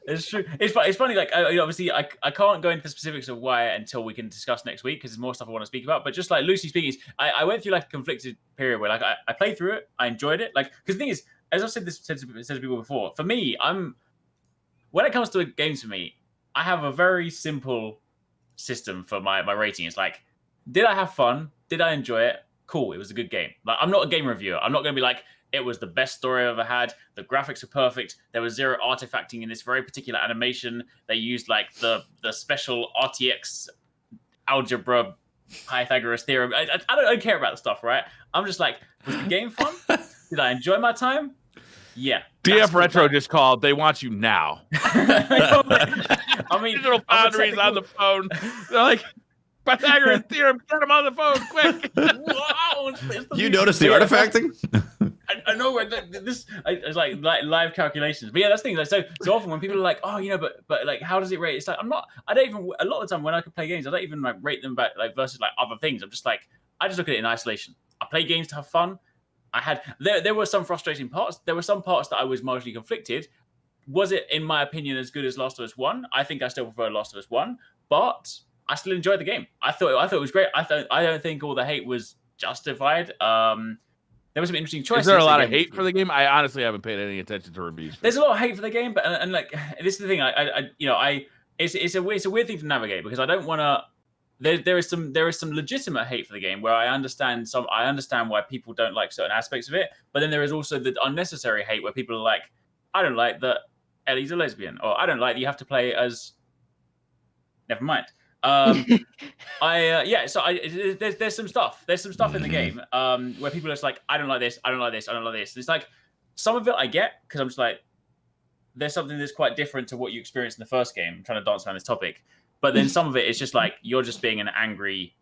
It's true. It's funny. Like, obviously, I can't go into the specifics of why until we can discuss next week because there's more stuff I want to speak about. But just like loosely speaking, I went through like a conflicted period where like I played through it, I enjoyed it. Like, because the thing is, as I've said to people before, for me, when it comes to games for me, I have a very simple system for my rating. It's like, did I have fun? Did I enjoy it? Cool. It was a good game. Like, I'm not a game reviewer. I'm not going to be like, it was the best story I've ever had. The graphics are perfect. There was zero artifacting in this very particular animation. They used like the special RTX algebra Pythagoras theorem. I don't care about the stuff, right? I'm just like, was the game fun? Did I enjoy my time? Yeah. DF Retro just called. They want you now. I mean, Digital Foundry's on the phone. They're like, Pythagoras theorem, get him on the phone, quick. You noticed the artifacting? I know this. It's like live calculations, but yeah, that's the thing. Like, so often when people are like, oh, but like, how does it rate? It's like I don't even. A lot of the time when I can play games, I don't even like rate them back like versus like other things. I'm just like, I just look at it in isolation. I play games to have fun. There were some frustrating parts. There were some parts that I was marginally conflicted. Was it, in my opinion, as good as Last of Us 1? I think I still prefer Last of Us 1, but I still enjoyed the game. I thought it was great. I don't think all the hate was justified. There was some interesting choices. Is there a lot of hate for the game? I honestly haven't paid any attention to reviews. There's a lot of hate for the game, but and like this is the thing. It's a weird thing to navigate because I don't want to. There is some legitimate hate for the game where I understand why people don't like certain aspects of it, but then there is also the unnecessary hate where people are like, I don't like that Ellie's a lesbian, or I don't like that you have to play as. Never mind. There's some stuff. There's some stuff in the game where people are just like, I don't like this. And it's like some of it I get because I'm just like, there's something that's quite different to what you experienced in the first game. I'm trying to dance around this topic, But then some of it is just like you're just being an angry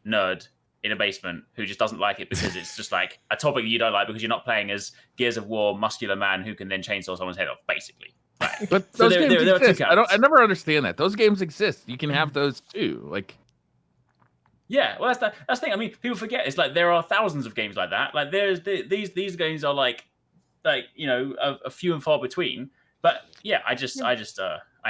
nerd in a basement who just doesn't like it because it's just like a topic you don't like because you're not playing as Gears of War muscular man who can then chainsaw someone's head off, basically. Right. But So those games there are two exist. camps. I never understand that. Those games exist. You can have those too. Like, yeah, well, that's the thing. I mean, people forget. It's like there are thousands of games like that. Like these games are like you know a few and far between. But yeah, I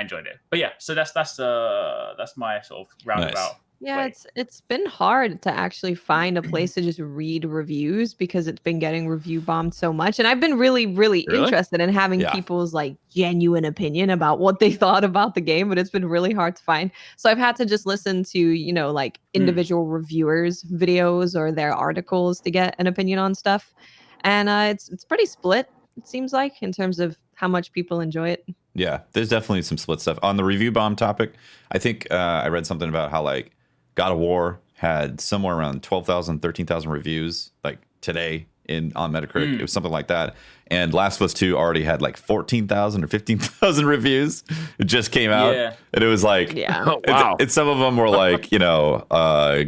enjoyed it. But yeah, so that's my sort of roundabout. Nice. Yeah, it's been hard to actually find a place to just read reviews because it's been getting review bombed so much. And I've been really interested in having people's like genuine opinion about what they thought about the game, but it's been really hard to find. So I've had to just listen to, you know, like individual reviewers' videos or their articles to get an opinion on stuff. And it's pretty split, it seems like, in terms of how much people enjoy it. Yeah, there's definitely some split stuff. On the review bomb topic, I think I read something about how like God of War had somewhere around 12,000, 13,000 reviews like today on Metacritic. It was something like that. And Last of Us 2 already had like 14,000 or 15,000 reviews. It just came out. Yeah. And it was like, oh, wow. it's some of them were like, you know,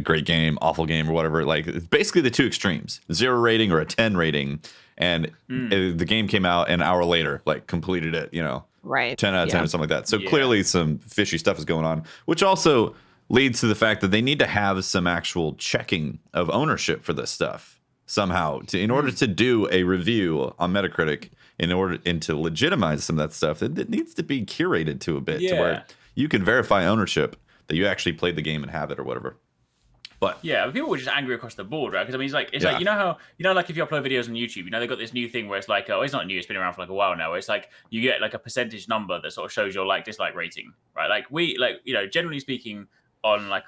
great game, awful game or whatever. Like it's basically the two extremes, 0 rating or a 10 rating. And the game came out an hour later, like completed it, you know, right, 10 out of 10 or something like that. So clearly some fishy stuff is going on, which also leads to the fact that they need to have some actual checking of ownership for this stuff somehow in order to do a review on Metacritic, and to legitimize some of that stuff. It needs to be curated to a bit to where you can verify ownership that you actually played the game and have it or whatever. But yeah, people were just angry across the board, right? Because I mean, it's like you know how like if you upload videos on YouTube, you know they've got this new thing where it's like, oh, it's not new, it's been around for like a while now. Where it's like you get like a percentage number that sort of shows your like dislike rating, right? Like you know, generally speaking, and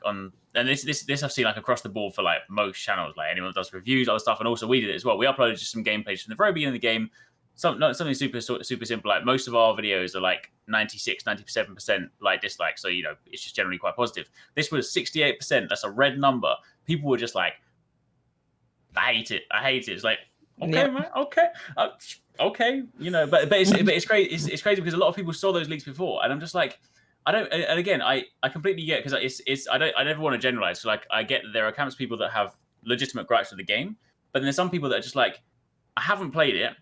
this I've seen like across the board for like most channels, like anyone that does reviews, other stuff, and also we did it as well. We uploaded just some gameplay from the very beginning of the game. Something super simple. Like most of our videos are like 96-97% like dislikes, so you know it's just generally quite positive. This was 68%. That's a red number. People were just like, I hate it. It's like, okay, man, okay, you know. But it's crazy. It's crazy because a lot of people saw those leaks before, and I'm just like, I don't. And again, I completely get, because I never want to generalize. So like I get that there are countless people that have legitimate gripes with the game, but then there's some people that are just like, I haven't played it.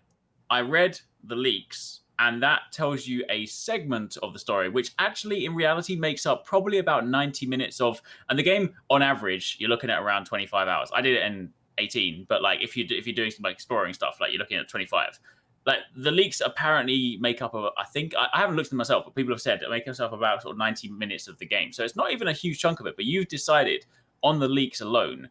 I read the leaks, and that tells you a segment of the story, which actually in reality makes up probably about 90 minutes of, and the game on average, you're looking at around 25 hours. I did it in 18, but like if you're doing some like exploring stuff, like you're looking at 25. Like the leaks apparently make up of, I think, I haven't looked at them myself, but people have said it makes up about sort of 90 minutes of the game. So it's not even a huge chunk of it, but you've decided on the leaks alone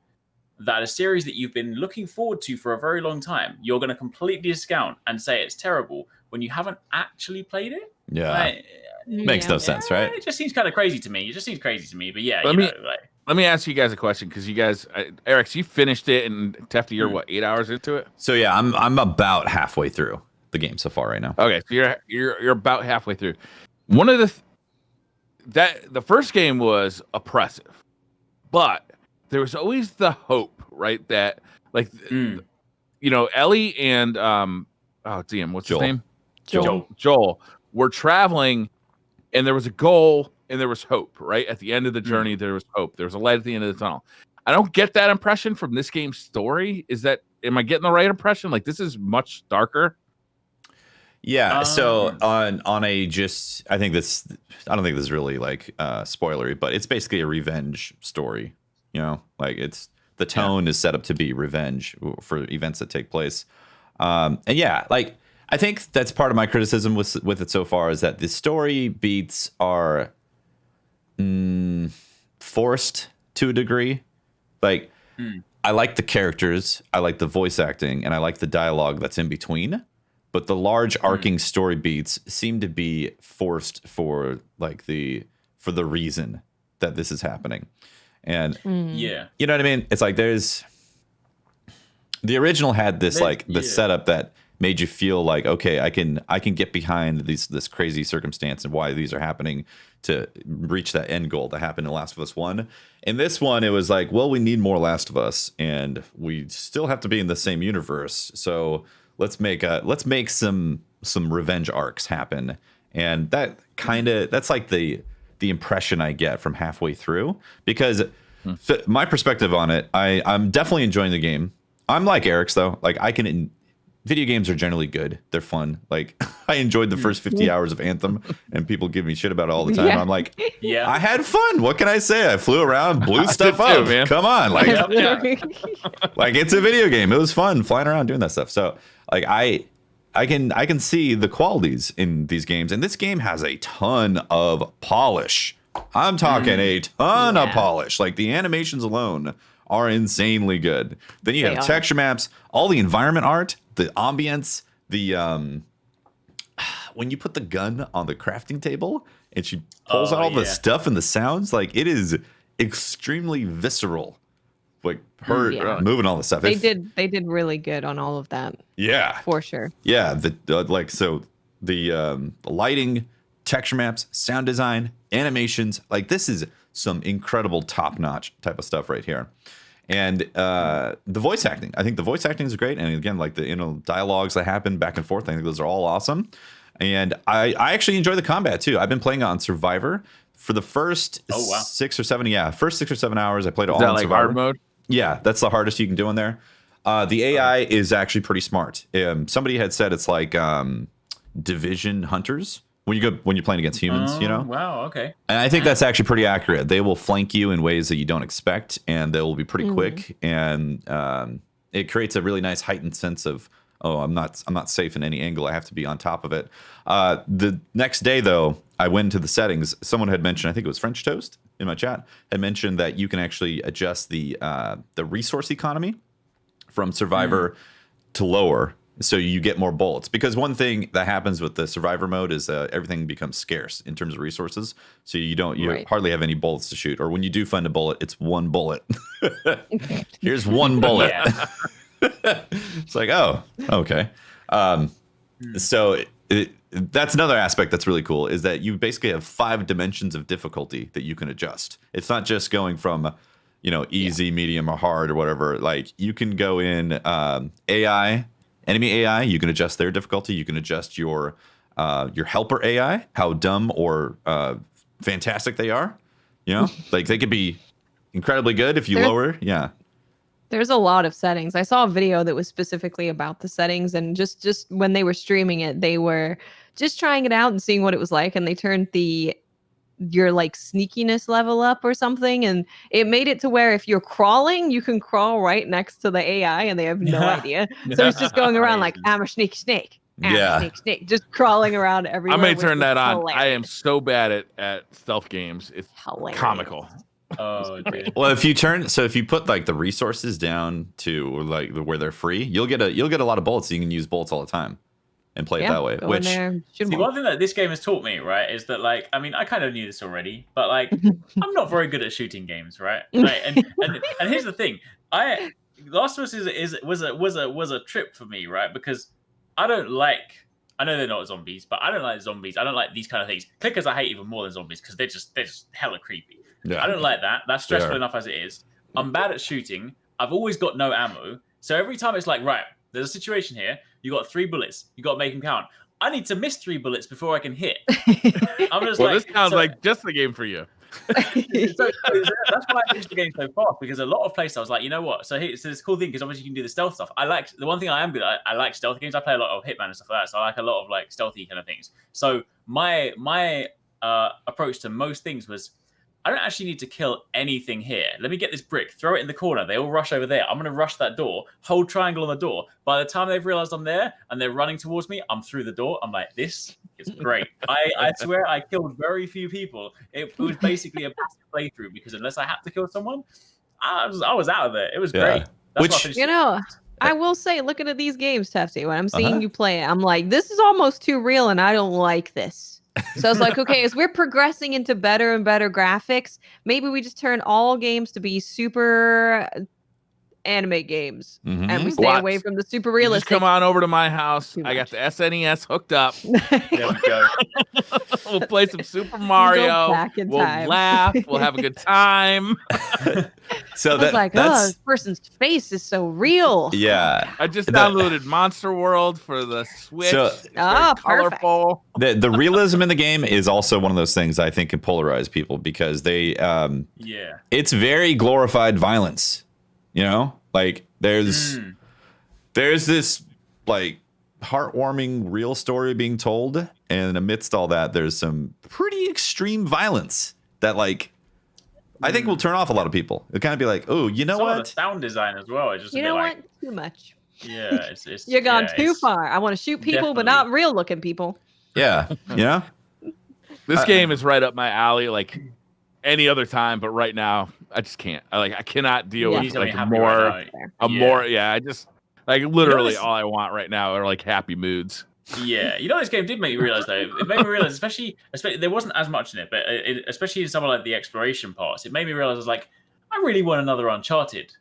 that a series that you've been looking forward to for a very long time, you're going to completely discount and say it's terrible when you haven't actually played it. Yeah. Like, makes no sense, right? It just seems kind of crazy to me. But yeah, let me ask you guys a question, because you guys, Eric, you finished it, and Tefty, you're what, 8 hours into it? So yeah, I'm about halfway through the game so far right now. Okay, so you're about halfway through. One of the first game was oppressive, but there was always the hope, right? That like you know, Ellie and what's his name? Joel were traveling, and there was a goal and there was hope, right? At the end of the journey, there was hope. There was a light at the end of the tunnel. I don't get that impression from this game's story. Am I getting the right impression? Like, this is much darker. Yeah. So on a just, I don't think this is really like spoilery, but it's basically a revenge story. You know, like the tone is set up to be revenge for events that take place. And yeah, like I think that's part of my criticism with it so far, is that the story beats are forced to a degree. Like I like the characters, I like the voice acting, and I like the dialogue that's in between. But the large arcing story beats seem to be forced for for the reason that this is happening. And yeah, you know what I mean? It's like the original had this the setup that made you feel like, okay, I can get behind this crazy circumstance and why these are happening to reach that end goal that happened in Last of Us 1. In this one, it was like, well, we need more Last of Us, and we still have to be in the same universe. So let's make some revenge arcs happen. And that's like the the impression I get from halfway through, because my perspective on it, I'm definitely enjoying the game. I'm like Eric's though. Like video games are generally good. They're fun. Like I enjoyed the first 50 hours of Anthem, and people give me shit about it all the time. Yeah. I'm like, Yeah. I had fun. What can I say? I flew around, blew stuff did too, up. man. Come on, like, Yeah. like it's a video game. It was fun flying around doing that stuff. So like I can see the qualities in these games, and this game has a ton of polish. I'm talking a ton of polish. Like the animations alone are insanely good. Then you have texture maps, all the environment art, the ambience, the when you put the gun on the crafting table and she pulls out all the stuff and the sounds, like it is extremely visceral. Like her moving all the stuff. They did really good on all of that. Yeah, for sure. Yeah, the lighting, texture maps, sound design, animations, like this is some incredible top-notch type of stuff right here. And the voice acting, I think the voice acting is great. And again, like the dialogues that happen back and forth, I think those are all awesome. And I actually enjoy the combat too. I've been playing on Survivor for the first 6 or 7 hours. I played it all on Survivor. Hard mode? Yeah, that's the hardest you can do in there. The AI is actually pretty smart. Somebody had said it's like Division Hunters when you're playing against humans, Wow, okay. And I think that's actually pretty accurate. They will flank you in ways that you don't expect, and they will be pretty quick. And it creates a really nice heightened sense of, oh, I'm not safe in any angle. I have to be on top of it. The next day, though, I went into the settings. Someone had mentioned, I think it was French Toast in my chat, had mentioned that you can actually adjust the resource economy from Survivor to lower, so you get more bullets. Because one thing that happens with the Survivor mode is everything becomes scarce in terms of resources, so you hardly have any bullets to shoot. Or when you do find a bullet, it's one bullet. Here's one bullet. It's like, oh, okay. So that's another aspect that's really cool, is that you basically have 5 dimensions of difficulty that you can adjust. It's not just going from easy, medium, or hard, or whatever. Like you can go in enemy AI, you can adjust their difficulty. You can adjust your helper AI, how dumb or fantastic they are. Like they could be incredibly good if you lower. Yeah. There's a lot of settings. I saw a video that was specifically about the settings, and just when they were streaming it, they were just trying it out and seeing what it was like, and they turned your like sneakiness level up or something, and it made it to where if you're crawling, you can crawl right next to the AI and they have no idea. So it's just going around like, I'm a sneaky snake. Snake, just crawling around everywhere. I may turn that on. Hilarious. I am so bad at stealth games. It's comical. Oh, dude. Well, if you put like the resources down to like where they're free, you'll get a lot of bullets. So you can use bullets all the time and play it that way. Which one thing that this game has taught me, right, is that like, I mean, I kind of knew this already, but like, I'm not very good at shooting games, right? Like, and here's the thing, Last of Us was a trip for me, right? Because I know they're not zombies, but I don't like zombies. I don't like these kind of things. Clickers I hate even more than zombies because they're just hella creepy. Yeah. I don't like that. That's stressful enough as it is. I'm bad at shooting. I've always got no ammo. So every time it's like, right, there's a situation here. You got 3 bullets. You got to make them count. I need to miss 3 bullets before I can hit. I'm just this sounds like just the game for you. That's why I finished the game so fast, because a lot of places I was like, you know what? So this cool thing, because obviously you can do the stealth stuff. The one thing I am good at, I like stealth games. I play a lot of Hitman and stuff like that, so I like a lot of like stealthy kind of things. So my approach to most things was, I don't actually need to kill anything here. Let me get this brick, throw it in the corner. They all rush over there. I'm going to rush that door, hold triangle on the door. By the time they've realized I'm there and they're running towards me, I'm through the door. I'm like, this is great. I swear I killed very few people. It was basically a passive playthrough, because unless I had to kill someone, I was out of it. It was great. That's I will say, looking at these games, Tefty, when I'm seeing you play it, I'm like, this is almost too real and I don't like this. So I was like, okay, as we're progressing into better and better graphics, maybe we just turn all games to be super anime games, and we Mhm. stay What? away from the super You just realistic. come on over to my house. Too I got much. the SNES hooked up. There we go. We'll play some Super Go Mario. back in We'll time. laugh. We'll have a good time. So I was like, oh, that's this person's face is so real. yeah. I just That- downloaded Monster World for the Switch. So- It's very perfect. colorful. The realism in the game is also one of those things I think can polarize people because they Yeah. it's very glorified violence. You know, like there's this like heartwarming real story being told, and amidst all that, there's some pretty extreme violence that like I think will turn off a lot of people. It'll kind of be like, oh, you know Some of what? the sound design as well. It's just You a bit know like, what? Too much. yeah, it's You're gone yeah, too it's- far. I want to shoot people, but definitely. not real looking people. Yeah, you know. This game is right up my alley. Like any other time, but right now I just can't. I cannot deal Yeah. You need with something like happy more. right now. I just like literally this- all I want right now are like happy moods. Yeah, you know, this game did make me realize though. It made me realize, especially there wasn't as much in it, but especially in some of like the exploration parts, it made me realize I was like, I really want another Uncharted,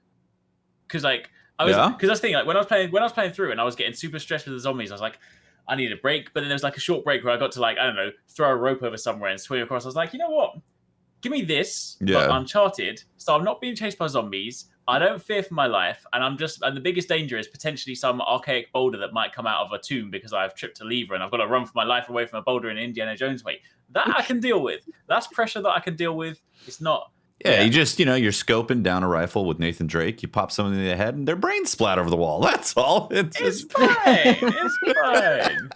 because like I was Yeah. because that's the thing. Like when I was playing through and I was getting super stressed with the zombies, I was like, I need a break. But then there was like a short break where I got to like I don't know, throw a rope over somewhere and swing across. I was like, you know what? Give me this, but Yeah. Uncharted. So I'm not being chased by zombies. I don't fear for my life, and the biggest danger is potentially some archaic boulder that might come out of a tomb because I've tripped a lever and I've got to run for my life away from a boulder in Indiana Jones way. That I can deal with. That's pressure that I can deal with. It's not. Yeah, you just you're scoping down a rifle with Nathan Drake. You pop someone in the head, and their brains splat over the wall. That's all. It's It's just fine. It's fine.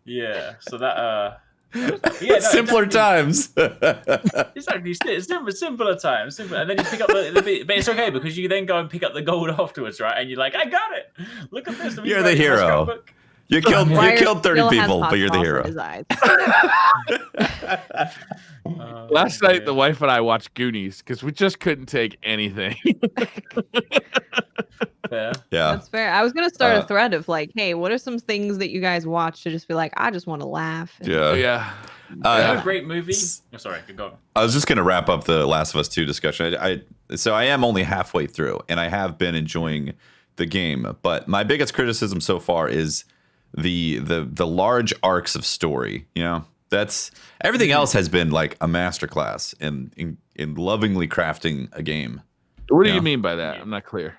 Yeah. So that. Yeah, no, simpler times. Exactly. It's simpler times. Simple. And then you pick up the bit, but it's okay because you then go and pick up the gold afterwards, right? And you're like, I got it. Look at this. You're the hero. You killed Wyatt 30 still has people, hot but you're the sauce in hero. his eyes. Last night, the wife and I watched Goonies because we just couldn't take anything. Fair. Yeah. That's fair. I was gonna start a thread of like, hey, what are some things that you guys watch to just be like, I just want to laugh. And Yeah. Yeah. Another great movie. Oh, sorry, go on. I was just going to wrap up the Last of Us 2 discussion. So I am only halfway through, and I have been enjoying the game. But my biggest criticism so far is the large arcs of story. You know, that's everything else has been like a masterclass in lovingly crafting a game. What do Yeah. you mean by that? I'm not clear.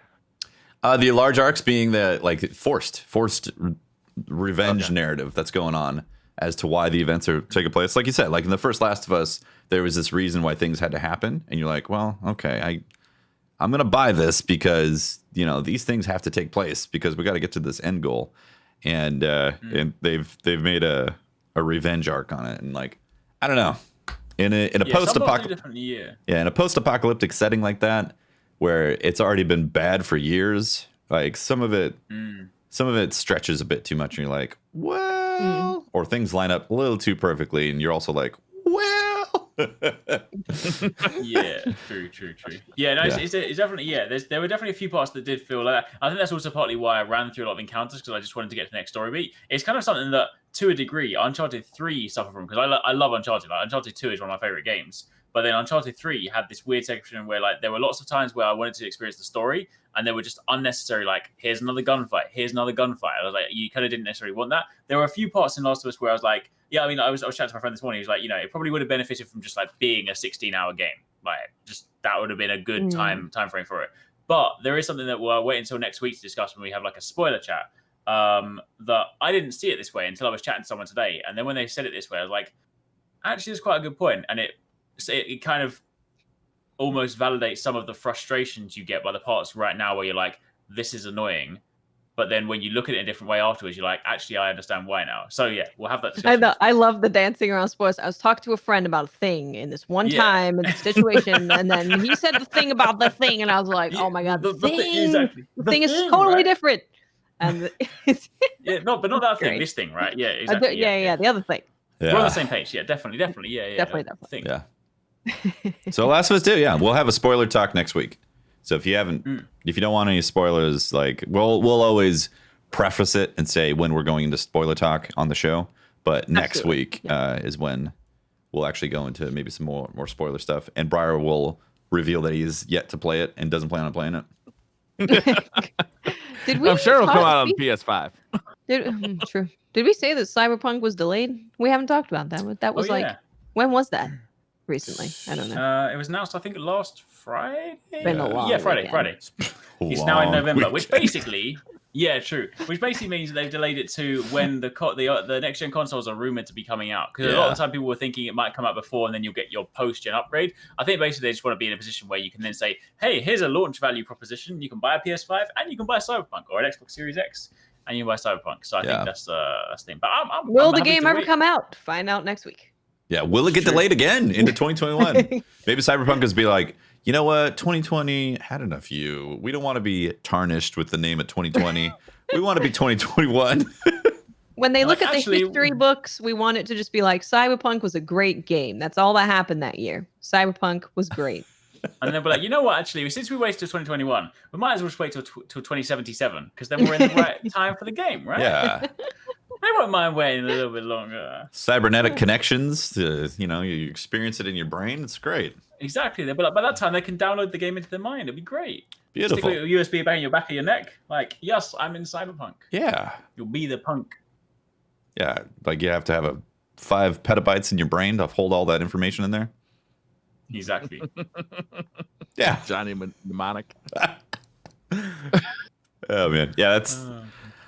The large arcs being the like forced revenge narrative that's going on as to why the events are taking place. Like you said, like in the first Last of Us, there was this reason why things had to happen, and you're like, well, okay, I'm gonna buy this because these things have to take place because we got to get to this end goal, and they've made a revenge arc on it, and like I don't know, in a post-apocalyptic setting like that, where it's already been bad for years, like some of it stretches a bit too much, and you're like, well, or things line up a little too perfectly, and you're also like, well. Yeah, true. Yeah, no, it's definitely there were definitely a few parts that did feel like that. I think that's also partly why I ran through a lot of encounters because I just wanted to get to the next story beat. It's kind of something that, to a degree, Uncharted 3 suffered from because I love Uncharted. Like, Uncharted 2 is one of my favorite games. But then Uncharted 3 had this weird section where like there were lots of times where I wanted to experience the story and there were just unnecessary, like, here's another gunfight. I was like, you kind of didn't necessarily want that. There were a few parts in Last of Us where I was like, yeah, I mean, I was chatting to my friend this morning. He was like, it probably would have benefited from just like being a 16-hour game. Like, just that would have been a good time frame for it. But there is something that we'll wait until next week to discuss when we have like a spoiler chat. That I didn't see it this way until I was chatting to someone today. And then when they said it this way, I was like, actually, it's quite a good point. And it kind of almost validates some of the frustrations you get by the parts right now where you're like, this is annoying. But then when you look at it in a different way afterwards, you're like, actually, I understand why now. So yeah, we'll have that discussion. I love the dancing around sports. I was talking to a friend about a thing in this one time in the situation, and then he said the thing about the thing, and I was like, oh my god, the thing is totally different. And but not that thing. This thing, right? Yeah, exactly. Yeah, the other thing. Yeah. We're on the same page. Yeah, definitely. Yeah, Definitely. Thing. Yeah. So Last of Us 2, yeah, we'll have a spoiler talk next week. So if you don't want any spoilers, like we'll always preface it and say when we're going into spoiler talk on the show. But next week is when we'll actually go into maybe some more spoiler stuff. And Briar will reveal that he's yet to play it and doesn't plan on playing it. Did we? I'm sure it'll come talk- out on we- PS5. True. Did we say that Cyberpunk was delayed? We haven't talked about that. But that was yeah. when was that? Recently, I don't know. It was announced, I think, last Friday. Been a long Friday. weekend. Friday. It's now in Long November, which weekend. basically, yeah, true. Which basically means that they've delayed it to when the next gen consoles are rumored to be coming out. Because a lot of the time people were thinking it might come out before, and then you'll get your post gen upgrade. I think basically they just want to be in a position where you can then say, "Hey, here's a launch value proposition. You can buy a PS5 and you can buy Cyberpunk or an Xbox Series X." And you can buy Cyberpunk, so I think that's the thing. But will I'm the happy game to ever wait. come out? Find out next week. Yeah, will it get delayed again into 2021? Maybe Cyberpunk is be like, you know what, 2020 had enough of you. We don't want to be tarnished with the name of 2020. We want to be 2021. When they look at actually- the history books, we want it to just be like Cyberpunk was a great game. That's all that happened that year. Cyberpunk was great. And then we're like, you know what? Actually, since we waited till 2021, we might as well just wait till 2077 because then we're in the right time for the game, right? Yeah. I won't mind waiting a little bit longer. Cybernetic connections, you experience it in your brain. It's great. Exactly. But by that time, they can download the game into their mind. It'd be great. Beautiful. Stick a USB back in your back of your neck. Like, yes, I'm in Cyberpunk. Yeah. You'll be the punk. Yeah. Like you have to have 5 petabytes in your brain to hold all that information in there. Exactly. Yeah. Johnny Mnemonic. Oh, man. Yeah,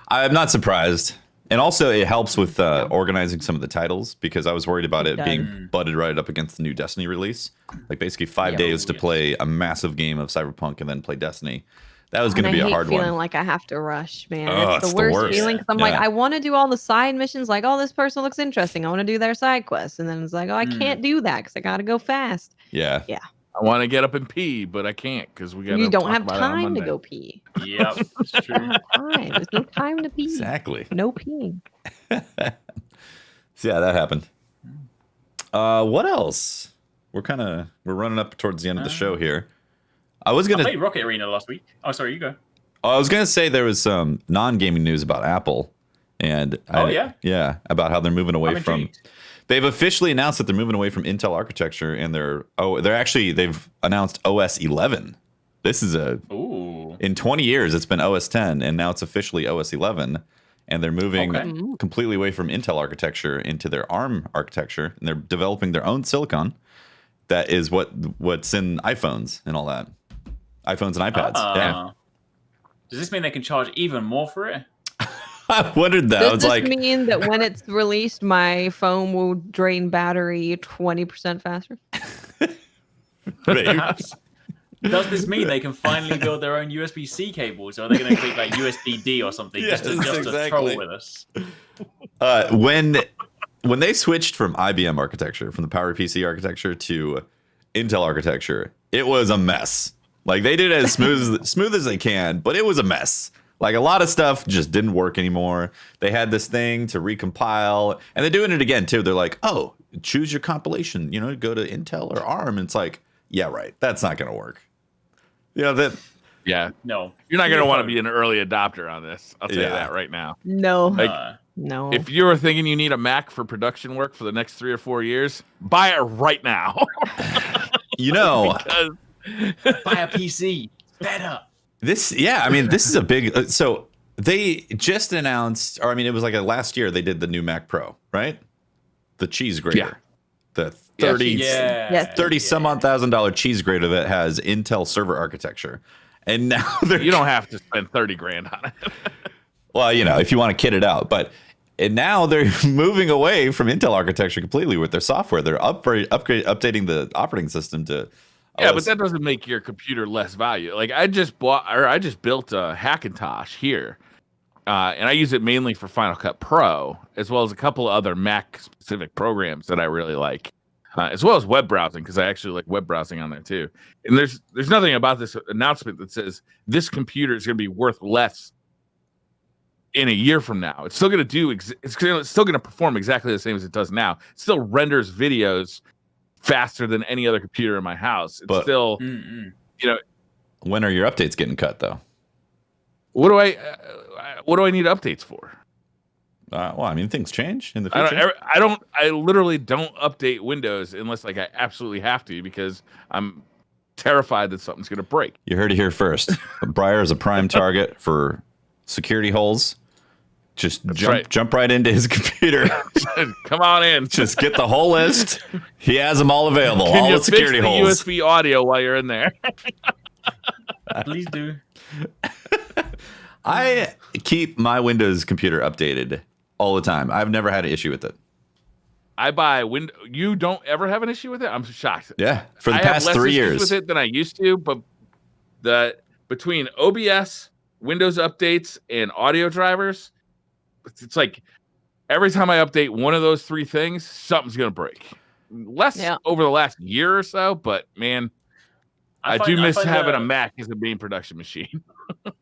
I'm not surprised. And also, it helps with organizing some of the titles because I was worried about it being butted right up against the new Destiny release. Like basically 5 days to play a massive game of Cyberpunk and then play Destiny. That was going to be a hard feeling one. like I have to rush, man. Oh, it's the worst feeling. 'Cause I'm like, I want to do all the side missions. Like, oh, this person looks interesting. I want to do their side quest. And then it's like, oh, I can't do that because I got to go fast. Yeah. Yeah. I want to get up and pee, but I can't because we got. You don't have time to go pee. Yep, it's true. Time. There's no time to pee. Exactly. No peeing. So yeah, that happened. What else? We're running up towards the end of the show here. I played Rocket Arena last week. Oh, sorry, you go. I was gonna say there was some non-gaming news about Apple, and about how they're moving away from. They've officially announced that they're moving away from Intel architecture, and they've announced OS 11. This is in 20 years it's been OS 10, and now it's officially OS 11, and they're moving completely away from Intel architecture into their ARM architecture, and they're developing their own silicon. That is what's in iPhones and all that, iPhones and iPads. Yeah. Does this mean they can charge even more for it? I wondered that. Does this mean that when it's released, my phone will drain battery 20% faster? Perhaps. Does this mean they can finally build their own USB-C cables, or are they going to create like USB-D or something just to troll with us? When they switched from IBM architecture, from the PowerPC architecture to Intel architecture, it was a mess. Like they did it as smooth as they can, but it was a mess. Like a lot of stuff just didn't work anymore. They had this thing to recompile, and they're doing it again too. They're like, "Oh, choose your compilation. Go to Intel or ARM." And it's like, yeah, right. That's not going to work. That. Yeah, no. You're not going to want to be an early adopter on this. I'll tell you that right now. No. No. If you were thinking you need a Mac for production work for the next 3 or 4 years, buy it right now. Because buy a PC. Better. This is a big. So they just announced, or it was like last year they did the new Mac Pro, right? The cheese grater. Yeah. The 30 some odd $1,000 cheese grater that has Intel server architecture. And now you don't have to spend 30 grand on it. Well, if you want to kit it out, and now they're moving away from Intel architecture completely with their software. They're updating the operating system to. Yeah, but that doesn't make your computer less value. Like I just built a Hackintosh here, and I use it mainly for Final Cut Pro, as well as a couple of other Mac specific programs that I really like, as well as web browsing because I actually like web browsing on there too. And there's nothing about this announcement that says this computer is going to be worth less in a year from now. It's still going to it's still going to perform exactly the same as it does now. It still renders videos faster than any other computer in my house. It's still, When are your updates getting cut though? What do I need updates for? Things change in the future. I literally don't update Windows unless I absolutely have to because I'm terrified that something's going to break. You heard it here first. Briar is a prime target for security holes. Just jump right into his computer. Come on in. Just get the whole list. He has them all available. Can all you the security fix the holes. USB audio while you're in there? Please do. I keep my Windows computer updated all the time. I've never had an issue with it. I buy Windows. You don't ever have an issue with it? I'm shocked. Yeah, for the I past have less 3 issues years. with it than I used to, but between OBS, Windows updates, and audio drivers, it's like every time I update one of those 3 things, something's gonna break. Less over the last year or so, but man, I do miss having a Mac as a main production machine.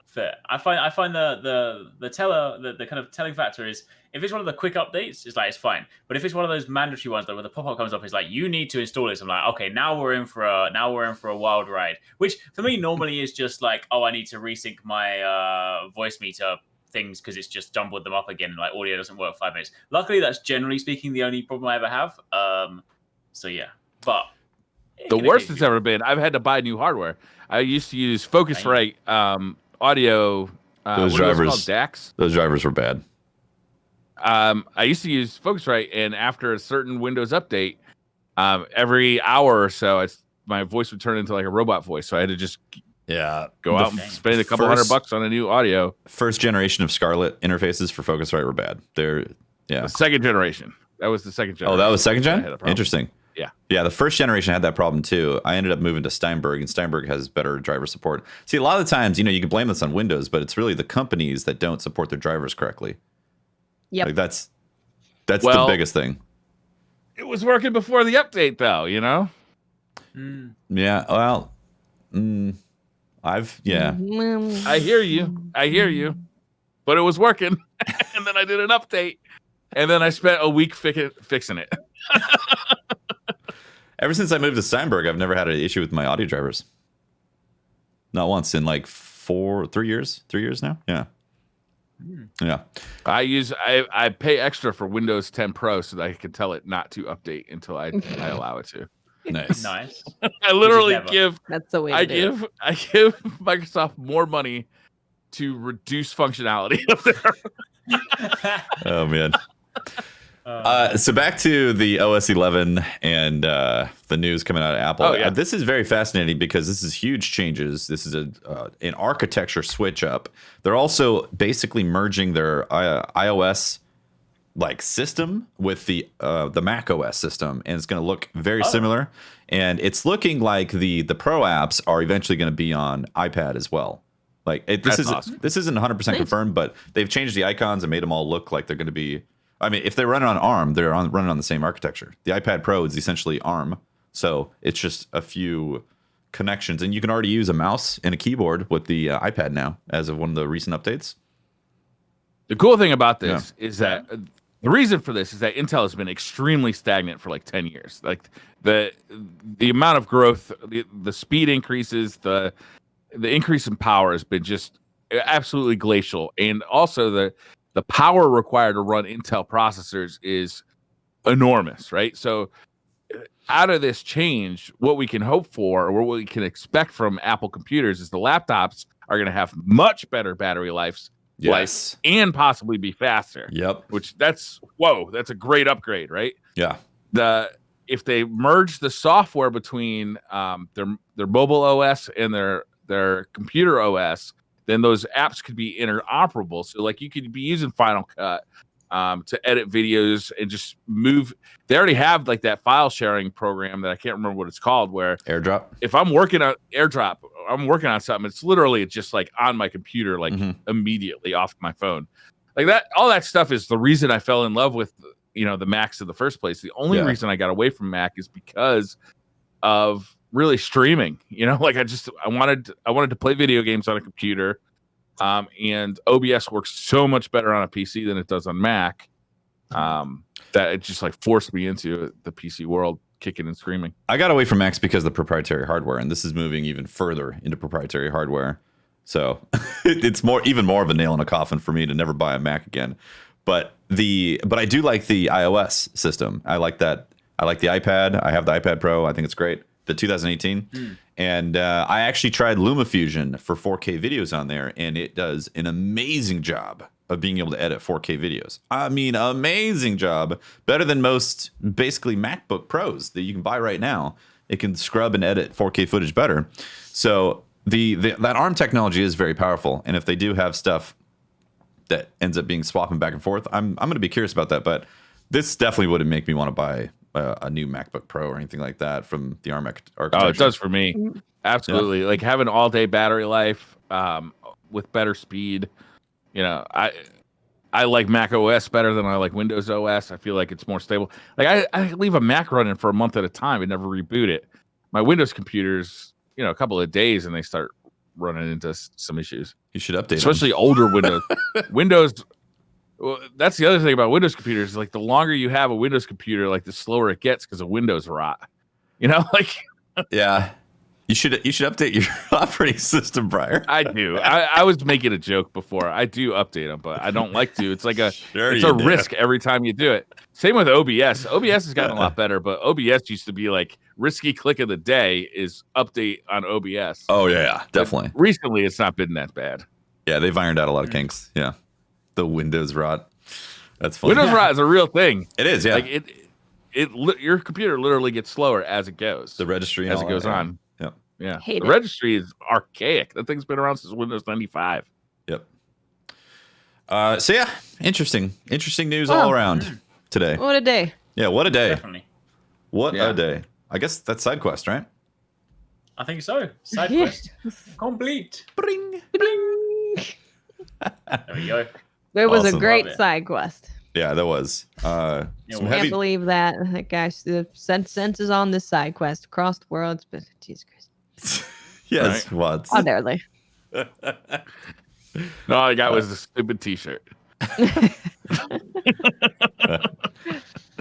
Fair. I find the kind of telling factor is if it's one of the quick updates, it's fine. But if it's one of those mandatory ones where the pop-up comes up, it's like you need to install this. I'm like, okay, now we're in for a wild ride. Which for me normally is just like, oh, I need to resync my voice meter things because it's just jumbled them up again and like audio doesn't work 5 minutes. Luckily, that's generally speaking the only problem I ever have. So yeah, but the worst it's ever been, I've had to buy new hardware. I used to use Focusrite audio. Those drivers called DACs. Those drivers were bad. I used to use Focusrite, and after a certain Windows update, every hour or so, my voice would turn into like a robot voice. So I had to just go out and spend a couple $100 on a new audio. First generation of Scarlett interfaces for Focusrite were bad. The second generation. That was the second generation. Oh, that was second gen? Interesting. Yeah, the first generation had that problem too. I ended up moving to Steinberg, and Steinberg has better driver support. See, a lot of the times, you can blame this on Windows, but it's really the companies that don't support their drivers correctly. Yep. Like that's the biggest thing. It was working before the update, though. Yeah. Well, I hear you, but it was working, and then I did an update, and then I spent a week fixing it. Ever since I moved to Steinberg, I've never had an issue with my audio drivers. Not once in like 3 years. 3 years now. Yeah. Yeah. I pay extra for Windows 10 Pro so that I can tell it not to update until I allow it to. Nice. I literally give I give Microsoft more money to reduce functionality of their. Oh man. So back to the OS 11 and the news coming out of Apple. Oh, yeah. This is very fascinating because this is huge changes. This is an architecture switch up. They're also basically merging their iOS like system with the Mac OS system, and it's going to look very similar. And it's looking like the Pro apps are eventually going to be on iPad as well. Like this isn't 100% confirmed, but they've changed the icons and made them all look like they're going to be. I mean, if they run on ARM, they're running on the same architecture. The iPad Pro is essentially ARM, so it's just a few connections, and you can already use a mouse and a keyboard with the iPad now, as of one of the recent updates. The cool thing about this is that the reason for this is that Intel has been extremely stagnant for like 10 years. Like the amount of growth, the speed increases, the increase in power has been just absolutely glacial, and also the power required to run Intel processors is enormous, right? So out of this change, what we can hope for, or what we can expect from Apple computers, is the laptops are going to have much better battery lives, and possibly be faster. Yep. Which that's a great upgrade, right? Yeah. If they merge the software between their mobile OS and their computer OS, then those apps could be interoperable. So like you could be using Final Cut to edit videos and just move. They already have like that file sharing program that I can't remember what it's called, where AirDrop. If I'm working on AirDrop, I'm working on something, it's literally just like on my computer, like immediately off my phone. Like that, all that stuff is the reason I fell in love with, the Macs in the first place. The only reason I got away from Mac is because of really streaming. Like I wanted to play video games on a computer, and OBS works so much better on a PC than it does on Mac, that it just like forced me into the PC world, kicking and screaming. I got away from Macs because of the proprietary hardware, and this is moving even further into proprietary hardware. So it's even more of a nail in a coffin for me to never buy a Mac again. But I do like the iOS system. I like that. I like the iPad. I have the iPad Pro. I think it's great. the 2018, and I actually tried LumaFusion for 4K videos on there, and it does an amazing job of being able to edit 4K videos. I mean, amazing job, better than most basically MacBook Pros that you can buy right now. It can scrub and edit 4K footage better. So that ARM technology is very powerful, and if they do have stuff that ends up being swapping back and forth, I'm going to be curious about that. But this definitely wouldn't make me want to buy a new MacBook Pro or anything like that from the ARM architecture. Oh, it does for me. Absolutely. Yeah. Like having all day battery life with better speed. You know, I like Mac OS better than I like Windows OS. I feel like it's more stable. Like I leave a Mac running for a month at a time and never reboot it. My Windows computers, you know, a couple of days and they start running into some issues. You should update especially them. Older Windows. Well, that's the other thing about Windows computers. Like the longer you have a Windows computer, like the slower it gets because of Windows rot. You know, like yeah. You should update your operating system, Briar. I do. I was making a joke before. I do update them, but I don't like to. It's like a risk every time you do it. Same with OBS. OBS has gotten a lot better, but OBS used to be like risky click of the day is update on OBS. Oh yeah, definitely. But recently, it's not been that bad. Yeah, they've ironed out a lot of kinks. Yeah, the Windows rot. That's funny. Windows rot is a real thing. It is. Yeah, like your computer literally gets slower as it goes. The registry as it goes on. Yeah, the registry is archaic. That thing's been around since Windows 95. Yep. So yeah, interesting news all around today. What a day! Yeah, what a day. Definitely. What a day. I guess that's SideQuest, right? I think so. SideQuest complete. Bring. Bling. There we go. There was Awesome. a great side quest. Yeah, that was. I can't believe that. Gosh, the senses on this side quest across the world. But Jesus Christ. Yes, right. what? Oh, barely. No, all I got was the stupid T-shirt.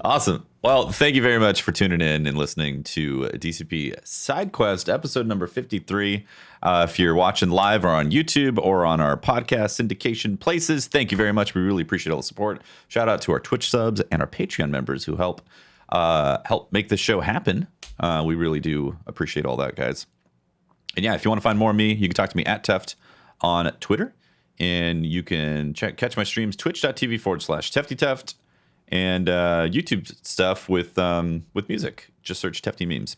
Awesome. Well, thank you very much for tuning in and listening to DCP SideQuest episode number 53. If you're watching live or on YouTube or on our podcast syndication places, thank you very much. We really appreciate all the support. Shout out to our Twitch subs and our Patreon members who help make this show happen. We really do appreciate all that, guys. And yeah, if you want to find more of me, you can talk to me at Teft on Twitter. And you can catch my streams, twitch.tv/TeftyTeft, and YouTube stuff with music. Just search Tefty Memes.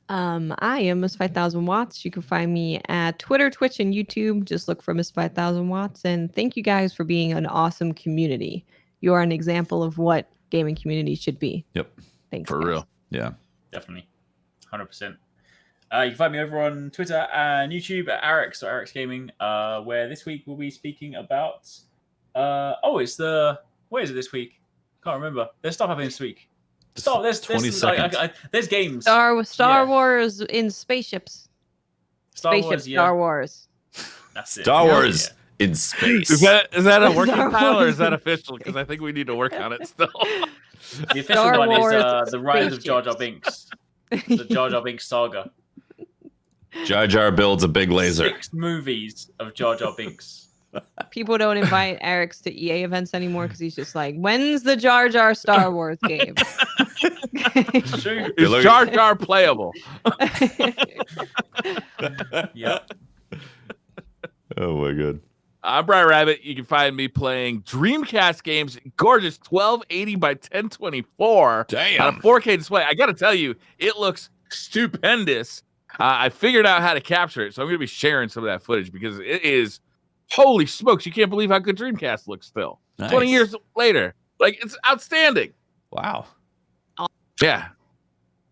I am Miss 5000 Watts. You can find me at Twitter, Twitch, and YouTube. Just look for Miss 5000 Watts. And thank you guys for being an awesome community. You are an example of what gaming community should be. Yep. Thanks. For guys. real. Yeah. Definitely. 100%. You can find me over on Twitter and YouTube at Arix or Arix Gaming, where this week we'll be speaking about. Where is it this week? Can't remember. There's stuff happening this week. There's 20 seconds. There's games. Star Wars in spaceships. Star Wars. That's it. Star Wars in space. Is that a working Star title or is Wars. that official? Because I think we need to work on it still. The official Star one Wars is The Rise of Jar Jar Binks. The Jar Jar Binks saga. Jar Jar builds a big laser. 6 movies of Jar Jar Binks. People don't invite Eric's to EA events anymore because he's just like, when's the Jar Jar Star Wars game? It's true. Is Jar Jar playable? Yep. Oh my god. I'm Brian Rabbit. You can find me playing Dreamcast games, gorgeous 1280 by 1024 Damn. on a 4K display. I got to tell you, it looks stupendous. I figured out how to capture it, so I'm going to be sharing some of that footage because it is, holy smokes, you can't believe how good Dreamcast looks still. Nice. 20 years later. Like, it's outstanding. Wow. Yeah.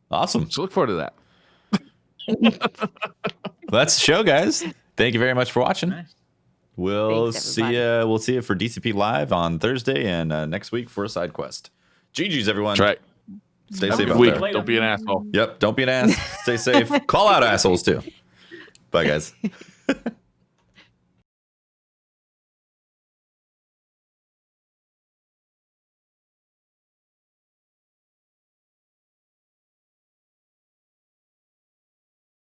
Awesome. So look forward to that. Well, that's the show, guys. Thank you very much for watching. Nice. We'll Thanks, see everybody. you. We'll see you for DCP Live on Thursday and next week for a side quest. GG's, everyone. That's right. Stay Have a safe good out week. there. Don't be an asshole. Yep. Don't be an ass. Stay safe. Call out assholes too. Bye, guys.